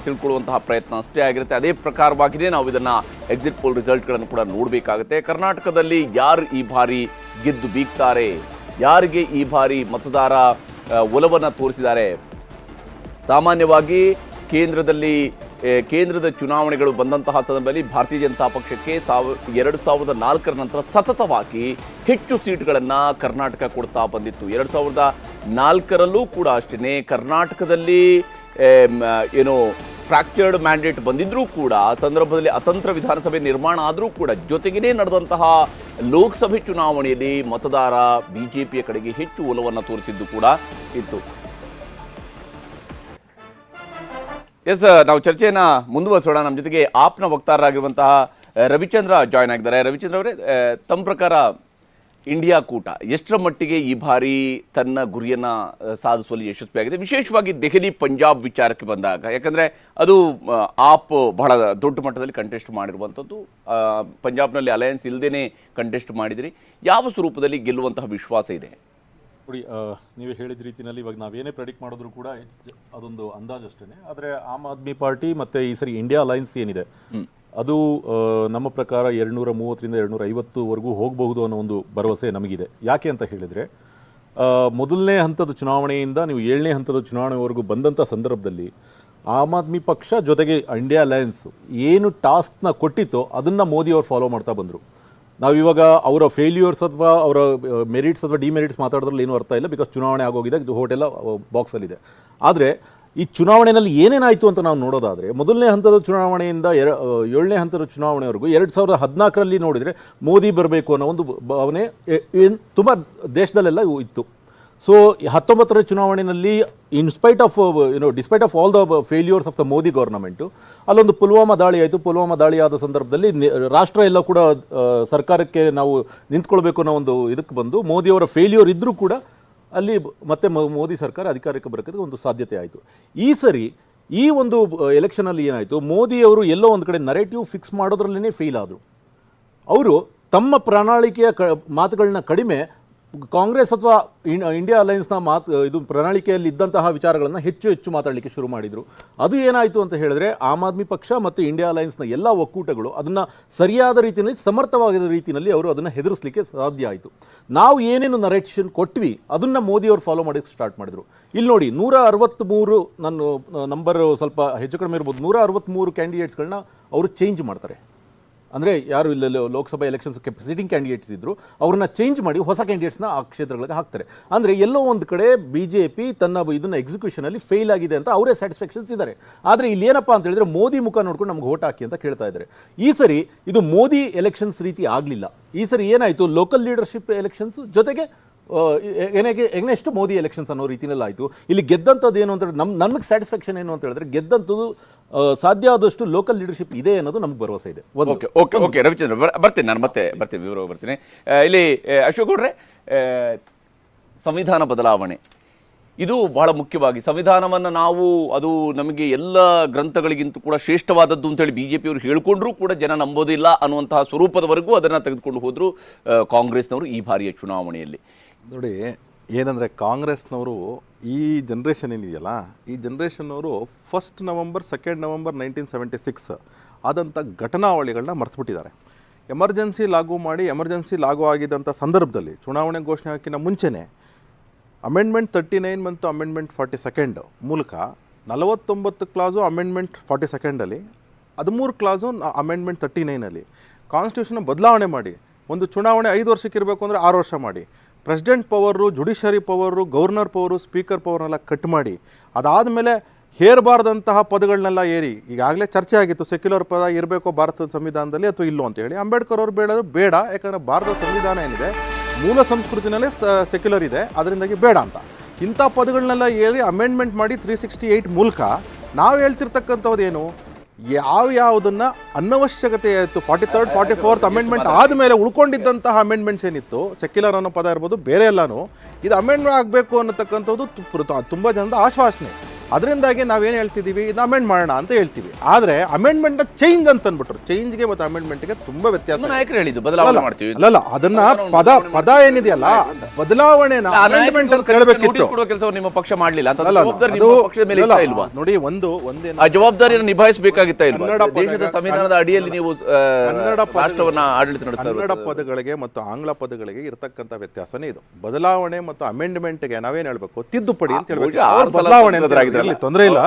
ತಿಳ್ಕೊಳ್ಳುವಂತಹ ಪ್ರಯತ್ನ ಅಷ್ಟೇ ಆಗಿರುತ್ತೆ. ಅದೇ ಪ್ರಕಾರವಾಗಿಯೇ ನಾವು ಇದನ್ನು ಎಕ್ಸಿಟ್ ಪೋಲ್ ರಿಸಲ್ಟ್ಗಳನ್ನು ಕೂಡ ನೋಡಬೇಕಾಗುತ್ತೆ. ಕರ್ನಾಟಕದಲ್ಲಿ ಯಾರು ಈ ಬಾರಿ ಗೆದ್ದು ಬೀಗ್ತಾರೆ, ಯಾರಿಗೆ ಈ ಬಾರಿ ಮತದಾರ ಒಲವನ್ನು ತೋರಿಸಿದ್ದಾರೆ. ಸಾಮಾನ್ಯವಾಗಿ ಕೇಂದ್ರದ ಚುನಾವಣೆಗಳು ಬಂದಂತಹ ಸಂದರ್ಭದಲ್ಲಿ ಭಾರತೀಯ ಜನತಾ ಪಕ್ಷಕ್ಕೆ 2004 ನಂತರ ಸತತವಾಗಿ ಹೆಚ್ಚು ಸೀಟ್ಗಳನ್ನು ಕರ್ನಾಟಕ ಕೊಡ್ತಾ ಬಂದಿತ್ತು. 2004ರಲ್ಲೂ ಕೂಡ ಅಷ್ಟೇ ಕರ್ನಾಟಕದಲ್ಲಿ ಫ್ರಾಕ್ಚರ್ಡ್ ಮ್ಯಾಂಡೇಟ್ ಬಂದಿದ್ರೂ ಕೂಡ ಸಂದರ್ಭದಲ್ಲಿ ಅತಂತ್ರ ವಿಧಾನಸಭೆ ನಿರ್ಮಾಣ ಆದರೂ ಕೂಡ ಜೊತೆಗೇ ನಡೆದಂತಹ ಲೋಕಸಭೆ ಚುನಾವಣೆಯಲ್ಲಿ ಮತದಾರ ಬಿಜೆಪಿಯ ಕಡೆಗೆ ಹೆಚ್ಚು ಒಲವನ್ನು ತೋರಿಸಿದ್ದು ಕೂಡ ಇತ್ತು. ಎಸ್, ನಾವು ಚರ್ಚೆಯನ್ನ ಮುಂದುವರಿಸೋಣ. ನಮ್ಮ ಜೊತೆಗೆ ಆಪ್ನ ವಕ್ತಾರರಾಗಿರುವಂತಹ ರವಿಚಂದ್ರ ಜಾಯ್ನ್ ಆಗಿದ್ದಾರೆ. ರವಿಚಂದ್ರ ಅವರೇ, ತಮ್ಮ ಪ್ರಕಾರ ಇಂಡಿಯಾ ಕೂಟ ಎಷ್ಟರ ಮಟ್ಟಿಗೆ ಈ ಬಾರಿ ತನ್ನ ಗುರಿಯನ್ನು ಸಾಧಿಸುವಲ್ಲಿ ಯಶಸ್ವಿಯಾಗಿದೆ, ವಿಶೇಷವಾಗಿ ದೆಹಲಿ ಪಂಜಾಬ್ ವಿಚಾರಕ್ಕೆ ಬಂದಾಗ? ಯಾಕಂದರೆ ಅದು ಆಪ್ ಬಹಳ ದೊಡ್ಡ ಮಟ್ಟದಲ್ಲಿ ಕಂಟೆಸ್ಟ್ ಮಾಡಿರುವಂಥದ್ದು. ಪಂಜಾಬ್ನಲ್ಲಿ ಅಲಯನ್ಸ್ ಇಲ್ಲದೇ ಕಂಟೆಸ್ಟ್ ಮಾಡಿದಿರಿ. ಯಾವ ಸ್ವರೂಪದಲ್ಲಿ ಗೆಲ್ಲುವಂತಹ ವಿಶ್ವಾಸ ಇದೆ? ನೋಡಿ, ನೀವೇ ಹೇಳಿದ ರೀತಿಯಲ್ಲಿ ಇವಾಗ ನಾವೇನೇ ಪ್ರೆಡಿಕ್ಟ್ ಮಾಡಿದ್ರು ಕೂಡ ಅದೊಂದು ಅಂದಾಜು ಅಷ್ಟೇ. ಆದರೆ ಆಮ್ ಆದ್ಮಿ ಪಾರ್ಟಿ ಮತ್ತು ಈ ಸರಿ ಇಂಡಿಯಾ ಅಲೈನ್ಸ್ ಏನಿದೆ ಅದು ನಮ್ಮ ಪ್ರಕಾರ 230ರಿಂದ 250ವರೆಗೂ ಹೋಗಬಹುದು ಅನ್ನೋ ಒಂದು ಭರವಸೆ ನಮಗಿದೆ. ಯಾಕೆ ಅಂತ ಹೇಳಿದರೆ, ಮೊದಲನೇ ಹಂತದ ಚುನಾವಣೆಯಿಂದ ನೀವು 7ನೇ ಹಂತದ ಚುನಾವಣೆವರೆಗೂ ಬಂದಂಥ ಸಂದರ್ಭದಲ್ಲಿ ಆಮ್ ಆದ್ಮಿ ಪಕ್ಷ ಜೊತೆಗೆ ಇಂಡಿಯಾ ಅಲಯನ್ಸ್ ಏನು ಟಾಸ್ಕ್ನ ಕೊಟ್ಟಿತ್ತೋ ಅದನ್ನು ಮೋದಿ ಅವರು ಫಾಲೋ ಮಾಡ್ತಾ ಬಂದರು. ನಾವಿವಾಗ ಅವರ ಫೇಲ್ಯೂರ್ಸ್ ಅಥವಾ ಅವರ ಮೆರಿಟ್ಸ್ ಅಥವಾ ಡಿಮೆರಿಟ್ಸ್ ಮಾತಾಡೋದ್ರಲ್ಲಿ ಏನೂ ಅರ್ಥ ಇಲ್ಲ, ಬಿಕಾಸ್ ಚುನಾವಣೆ ಆಗೋಗಿದೆ, ಇದು ಹೋಟೆಲ್ಲ ಬಾಕ್ಸಲ್ಲಿದೆ. ಆದರೆ ಈ ಚುನಾವಣೆಯಲ್ಲಿ ಏನೇನಾಯಿತು ಅಂತ ನಾವು ನೋಡೋದಾದರೆ, ಮೊದಲನೇ ಹಂತದ ಚುನಾವಣೆಯಿಂದ 7ನೇ ಹಂತದ ಚುನಾವಣೆವರೆಗೂ 2014ರಲ್ಲಿ ನೋಡಿದರೆ ಮೋದಿ ಬರಬೇಕು ಅನ್ನೋ ಒಂದು ಭಾವನೆ ತುಂಬ ದೇಶದಲ್ಲೆಲ್ಲ ಇತ್ತು. ಸೊ 19ರ ಚುನಾವಣೆಯಲ್ಲಿ despite of all the failures of the Modi government, ಅಲ್ಲೊಂದು ಪುಲ್ವಾಮಾ ದಾಳಿ ಆಯಿತು. ಪುಲ್ವಾಮಾ ದಾಳಿ ಆದ ಸಂದರ್ಭದಲ್ಲಿ ರಾಷ್ಟ್ರ ಎಲ್ಲ ಕೂಡ ಸರ್ಕಾರಕ್ಕೆ ನಾವು ನಿಂತ್ಕೊಳ್ಬೇಕು ಅನ್ನೋ ಒಂದು ಇದಕ್ಕೆ ಬಂದು ಮೋದಿಯವರ ಫೇಲ್ಯೂರ್ ಇದ್ದರೂ ಕೂಡ ಅಲ್ಲಿ ಮತ್ತೆ ಮೋದಿ ಸರ್ಕಾರ ಅಧಿಕಾರಕ್ಕೆ ಬರೋಕ್ಕೆ ಒಂದು ಸಾಧ್ಯತೆ ಆಯಿತು. ಈ ಸರಿ ಈ ಒಂದು ಎಲೆಕ್ಷನಲ್ಲಿ ಏನಾಯಿತು, ಮೋದಿಯವರು ಎಲ್ಲೋ ಒಂದು ಕಡೆ ನರೇಟಿವ್ ಫಿಕ್ಸ್ ಮಾಡೋದ್ರಲ್ಲೇ ಫೇಲ್ ಆದರು. ಅವರು ತಮ್ಮ ಪ್ರಣಾಳಿಕೆಯ ಮಾತುಗಳನ್ನ ಕಡಿಮೆ ಕಾಂಗ್ರೆಸ್ ಅಥವಾ ಇಂಡಿಯಾ ಅಲೈನ್ಸ್ನ ಇದು ಪ್ರಣಾಳಿಕೆಯಲ್ಲಿ ಇದ್ದಂತಹ ವಿಚಾರಗಳನ್ನು ಹೆಚ್ಚು ಮಾತಾಡಲಿಕ್ಕೆ ಶುರು ಮಾಡಿದರು. ಅದು ಏನಾಯಿತು ಅಂತ ಹೇಳಿದ್ರೆ, ಆಮ್ ಆದ್ಮಿ ಪಕ್ಷ ಮತ್ತು ಇಂಡಿಯಾ ಅಲೈನ್ಸ್ನ ಎಲ್ಲ ಒಕ್ಕೂಟಗಳು ಅದನ್ನು ಸರಿಯಾದ ರೀತಿಯಲ್ಲಿ, ಸಮರ್ಥವಾದ ರೀತಿಯಲ್ಲಿ ಅವರು ಅದನ್ನು ಹೆದರಿಸಲಿಕ್ಕೆ ಸಾಧ್ಯ ಆಯಿತು. ನಾವು ಏನೇನು ನರೇಷನ್ ಕೊಟ್ವಿ ಅದನ್ನು ಮೋದಿಯವರು ಫಾಲೋ ಮಾಡೋಕ್ಕೆ ಸ್ಟಾರ್ಟ್ ಮಾಡಿದರು. ಇಲ್ಲಿ ನೋಡಿ, 163 ನನ್ನ ನಂಬರ್ ಸ್ವಲ್ಪ ಹೆಚ್ಚು ಕಡಿಮೆ ಇರ್ಬೋದು, 163 ಕ್ಯಾಂಡಿಡೇಟ್ಸ್ಗಳನ್ನ ಅವರು ಚೇಂಜ್ ಮಾಡ್ತಾರೆ. ಅಂದರೆ ಯಾರು ಇಲ್ಲ ಲೋಕಸಭಾ ಎಲೆಕ್ಷನ್ಸ್ಗೆ ಸಿಟ್ಟಿಂಗ್ ಕ್ಯಾಂಡಿಡೇಟ್ಸ್ ಇದ್ದರು, ಅವ್ರನ್ನ ಚೇಂಜ್ ಮಾಡಿ ಹೊಸ ಕ್ಯಾಂಡಿಡೇಟ್ಸ್ನ ಆ ಕ್ಷೇತ್ರಗಳಿಗೆ ಹಾಕ್ತಾರೆ. ಅಂದರೆ ಎಲ್ಲೋ ಒಂದು ಕಡೆ BJP ತನ್ನ ಇದನ್ನು ಎಕ್ಸಿಕ್ಯೂಷನಲ್ಲಿ ಫೇಲ್ ಆಗಿದೆ ಅಂತ ಅವರೇ ಸ್ಯಾಟಿಸ್ಫ್ಯಾಕ್ಷನ್ಸ್ ಇದ್ದಾರೆ. ಆದರೆ ಇಲ್ಲಿ ಏನಪ್ಪ ಅಂತ ಹೇಳಿದ್ರೆ, ಮೋದಿ ಮುಖ ನೋಡ್ಕೊಂಡು ನಮ್ಗೆ ಓಟ್ ಹಾಕಿ ಅಂತ ಕೇಳ್ತಾ ಇದ್ದಾರೆ. ಈ ಸರಿ ಇದು ಮೋದಿ ಎಲೆಕ್ಷನ್ಸ್ ರೀತಿ ಆಗಲಿಲ್ಲ. ಈ ಸರಿ ಏನಾಯಿತು, ಲೋಕಲ್ ಲೀಡರ್ಶಿಪ್ ಎಲೆಕ್ಷನ್ಸ್ ಜೊತೆಗೆ ಎಗ್ನೆಸ್ಟ್ ಮೋದಿ ಎಲೆಕ್ಷನ್ಸ್ ಅನ್ನೋ ರೀತಿಯಲ್ಲಿ ಆಯಿತು. ಇಲ್ಲಿ ಗೆದ್ದಂಥದ್ದು ಏನು ಅಂತ ಹೇಳಿದ್ರೆ, ನಮಗೆ ಸ್ಯಾಟಿಸ್ಫ್ಯಾಕ್ಷನ್ ಏನು ಅಂತ ಹೇಳಿದ್ರೆ, ಗೆದ್ದಂಥದ್ದು ಸಾಧ್ಯ ಆದಷ್ಟು ಲೋಕಲ್ ಲೀಡರ್ಶಿಪ್ ಇದೆ ಅನ್ನೋದು ನಮ್ಗೆ ಭರವಸೆ ಇದೆ. ಓಕೆ ರವಿಚಂದ್ರ, ಬರ್ತೀನಿ, ನಾನು ಮತ್ತೆ ವಿವರ ಬರ್ತೀನಿ. ಇಲ್ಲಿ ಅಶೋಕ್ ಗೌಡ್ರೆ, ಸಂವಿಧಾನ ಬದಲಾವಣೆ ಇದು ಬಹಳ ಮುಖ್ಯವಾಗಿ, ಸಂವಿಧಾನವನ್ನು ನಾವು ಅದು ನಮಗೆ ಎಲ್ಲ ಗ್ರಂಥಗಳಿಗಿಂತ ಕೂಡ ಶ್ರೇಷ್ಠವಾದದ್ದು ಅಂತೇಳಿ BJPಯವರು ಹೇಳ್ಕೊಂಡ್ರೂ ಕೂಡ ಜನ ನಂಬೋದಿಲ್ಲ ಅನ್ನುವಂತಹ ಸ್ವರೂಪದವರೆಗೂ ಅದನ್ನು ತೆಗೆದುಕೊಂಡು ಹೋದರು ಕಾಂಗ್ರೆಸ್ನವರು ಈ ಬಾರಿಯ ಚುನಾವಣೆಯಲ್ಲಿ. ನೋಡಿ, ಏನಂದರೆ ಕಾಂಗ್ರೆಸ್ನವರು ಈ ಜನ್ರೇಷನ್ ಏನಿದೆಯಲ್ಲ, ಈ ಜನ್ರೇಷನ್ನವರು 1 ನವಂಬರ್ 2 ನವಂಬರ್ 1976 ಆದಂಥ ಘಟನಾವಳಿಗಳನ್ನ ಮರೆತುಬಿಟ್ಟಿದ್ದಾರೆ. ಎಮರ್ಜೆನ್ಸಿ ಲಾಗು ಆಗಿದ್ದಂಥ ಸಂದರ್ಭದಲ್ಲಿ ಚುನಾವಣೆ ಘೋಷಣೆ ಹಾಕಿನ ಮುಂಚೆನೇ ಅಮೆಂಡ್ಮೆಂಟ್ 39 ಮತ್ತು ಅಮೆಂಡ್ಮೆಂಟ್ 42 ಮೂಲಕ 49 ಕ್ಲಾಸು ಅಮೆಂಡ್ಮೆಂಟ್ 42ಅಲ್ಲಿ, 13 ಕ್ಲಾಸು ಅಮೆಂಡ್ಮೆಂಟ್ 39ಅಲ್ಲಿ ಕಾನ್ಸ್ಟಿಟ್ಯೂಷನ್ ಬದಲಾವಣೆ ಮಾಡಿ, ಒಂದು ಚುನಾವಣೆ 5 ವರ್ಷಕ್ಕೆ ಇರಬೇಕು ಅಂದರೆ 6 ವರ್ಷ ಮಾಡಿ, president power, judiciary power, governor power, speaker ಪವರ್ನೆಲ್ಲ ಕಟ್ ಮಾಡಿ, ಅದಾದಮೇಲೆ ಹೇರಬಾರ್ದಂತಹ ಪದಗಳನ್ನೆಲ್ಲ ಏರಿ, ಈಗಾಗಲೇ ಚರ್ಚೆ ಆಗಿತ್ತು ಸೆಕ್ಯುಲರ್ ಪದ ಇರಬೇಕು ಭಾರತದ ಸಂವಿಧಾನದಲ್ಲಿ ಅಥವಾ ಇಲ್ಲೋ ಅಂತ ಹೇಳಿ. ಅಂಬೇಡ್ಕರ್ ಅವರು ಬೇಡ, ಯಾಕಂದರೆ ಭಾರತದ ಸಂವಿಧಾನ ಏನಿದೆ ಮೂಲ ಸಂಸ್ಕೃತಿನಲ್ಲೇ ಸೆಕ್ಯುಲರ್ ಇದೆ, ಅದರಿಂದಾಗಿ ಬೇಡ ಅಂತ ಇಂಥ ಪದಗಳನ್ನೆಲ್ಲ ಹೇಳಿ ಅಮೆಂಡ್ಮೆಂಟ್ ಮಾಡಿ 368 ಮೂಲಕ ನಾವು ಹೇಳ್ತಿರ್ತಕ್ಕಂಥದ್ದು ಏನು, ಯಾವುದನ್ನು ಅನವಶ್ಯಕತೆ ಆಯಿತು 43rd 44th ಅಮೆಂಡ್ಮೆಂಟ್ ಆದಮೇಲೆ ಉಳ್ಕೊಂಡಿದ್ದಂತಹ ಅಮೆಂಡ್ಮೆಂಟ್ಸ್ ಏನಿತ್ತು, ಸೆಕ್ಯುಲರ್ ಅನ್ನೋ ಪದ ಇರ್ಬೋದು, ಬೇರೆ ಎಲ್ಲನೂ ಇದು ಅಮೆಂಡ್ಮೆಂಟ್ ಆಗಬೇಕು ಅನ್ನತಕ್ಕಂಥದ್ದು ತುಂಬ ಜನದ ಆಶ್ವಾಸನೆ. ಅದರಿಂದಾಗಿ ನಾವೇನು ಹೇಳ್ತಿದ್ದೀವಿ ಇದು ಅಮೆಂಡ್ ಮಾಡೋಣ ಅಂತ ಹೇಳ್ತೀವಿ. ಆದರೆ ಅಮೆಂಡ್ಮೆಂಟ್ ಚೇಂಜ್ ಅಂತ ಅಂದ್ಬಿಟ್ರು. ಚೇಂಜ್ಗೆ ಮತ್ತು ಅಮೆಂಡ್ಮೆಂಟ್ಗೆ ತುಂಬ ವ್ಯತ್ಯಾಸ. ನಾಯಕರು ಹೇಳಿದ್ದು ಬದಲಾವಣೆ ಮಾಡ್ತೀವಿ ಅಲ್ಲ ಅದನ್ನ ಪದ ಏನಿದೆಯಲ್ಲ ಬದಲಾವಣೆನ ಅಮೆಂಡ್ಮೆಂಟ್ ಅಂತ ಹೇಳಬೇಕಿತ್ತು. ಕೆಲಸ ನಿಮ್ಮ ಪಕ್ಷ ಮಾಡಲಿಲ್ಲ ಅಂತ ನೋಡಿ, ಒಂದೇನು ಆ ಜವಾಬ್ದಾರಿಯನ್ನು ನಿಭಾಯಿಸಬೇಕಾಗಿತ್ತ ಇಲ್ವಾ? ದೇಶದ ಸಂವಿಧಾನದ ಅಡಿಯಲ್ಲಿ ನೀವು ರಾಷ್ಟ್ರವನ್ನ ಆಡಳಿತ ನಡೆಸ್ತಾ ಇರೋದು. ಕನ್ನಡ ಪದಗಳಿಗೆ ಮತ್ತು ಆಂಗ್ಲ ಪದಗಳಿಗೆ ಇರತಕ್ಕಂತ ವ್ಯತ್ಯಾಸನೇ ಇದು. ಬದಲಾವಣೆ ಮತ್ತು ಅಮೆಂಡ್ಮೆಂಟ್ಗೆ ನಾವೇನ್ ಹೇಳ್ಬೇಕು, ತಿದ್ದುಪಡಿ ಅಂತ ಹೇಳ್ಬೇಕು. ಬದಲಾವಣೆ ತೊಂದರೆ ಇಲ್ಲ,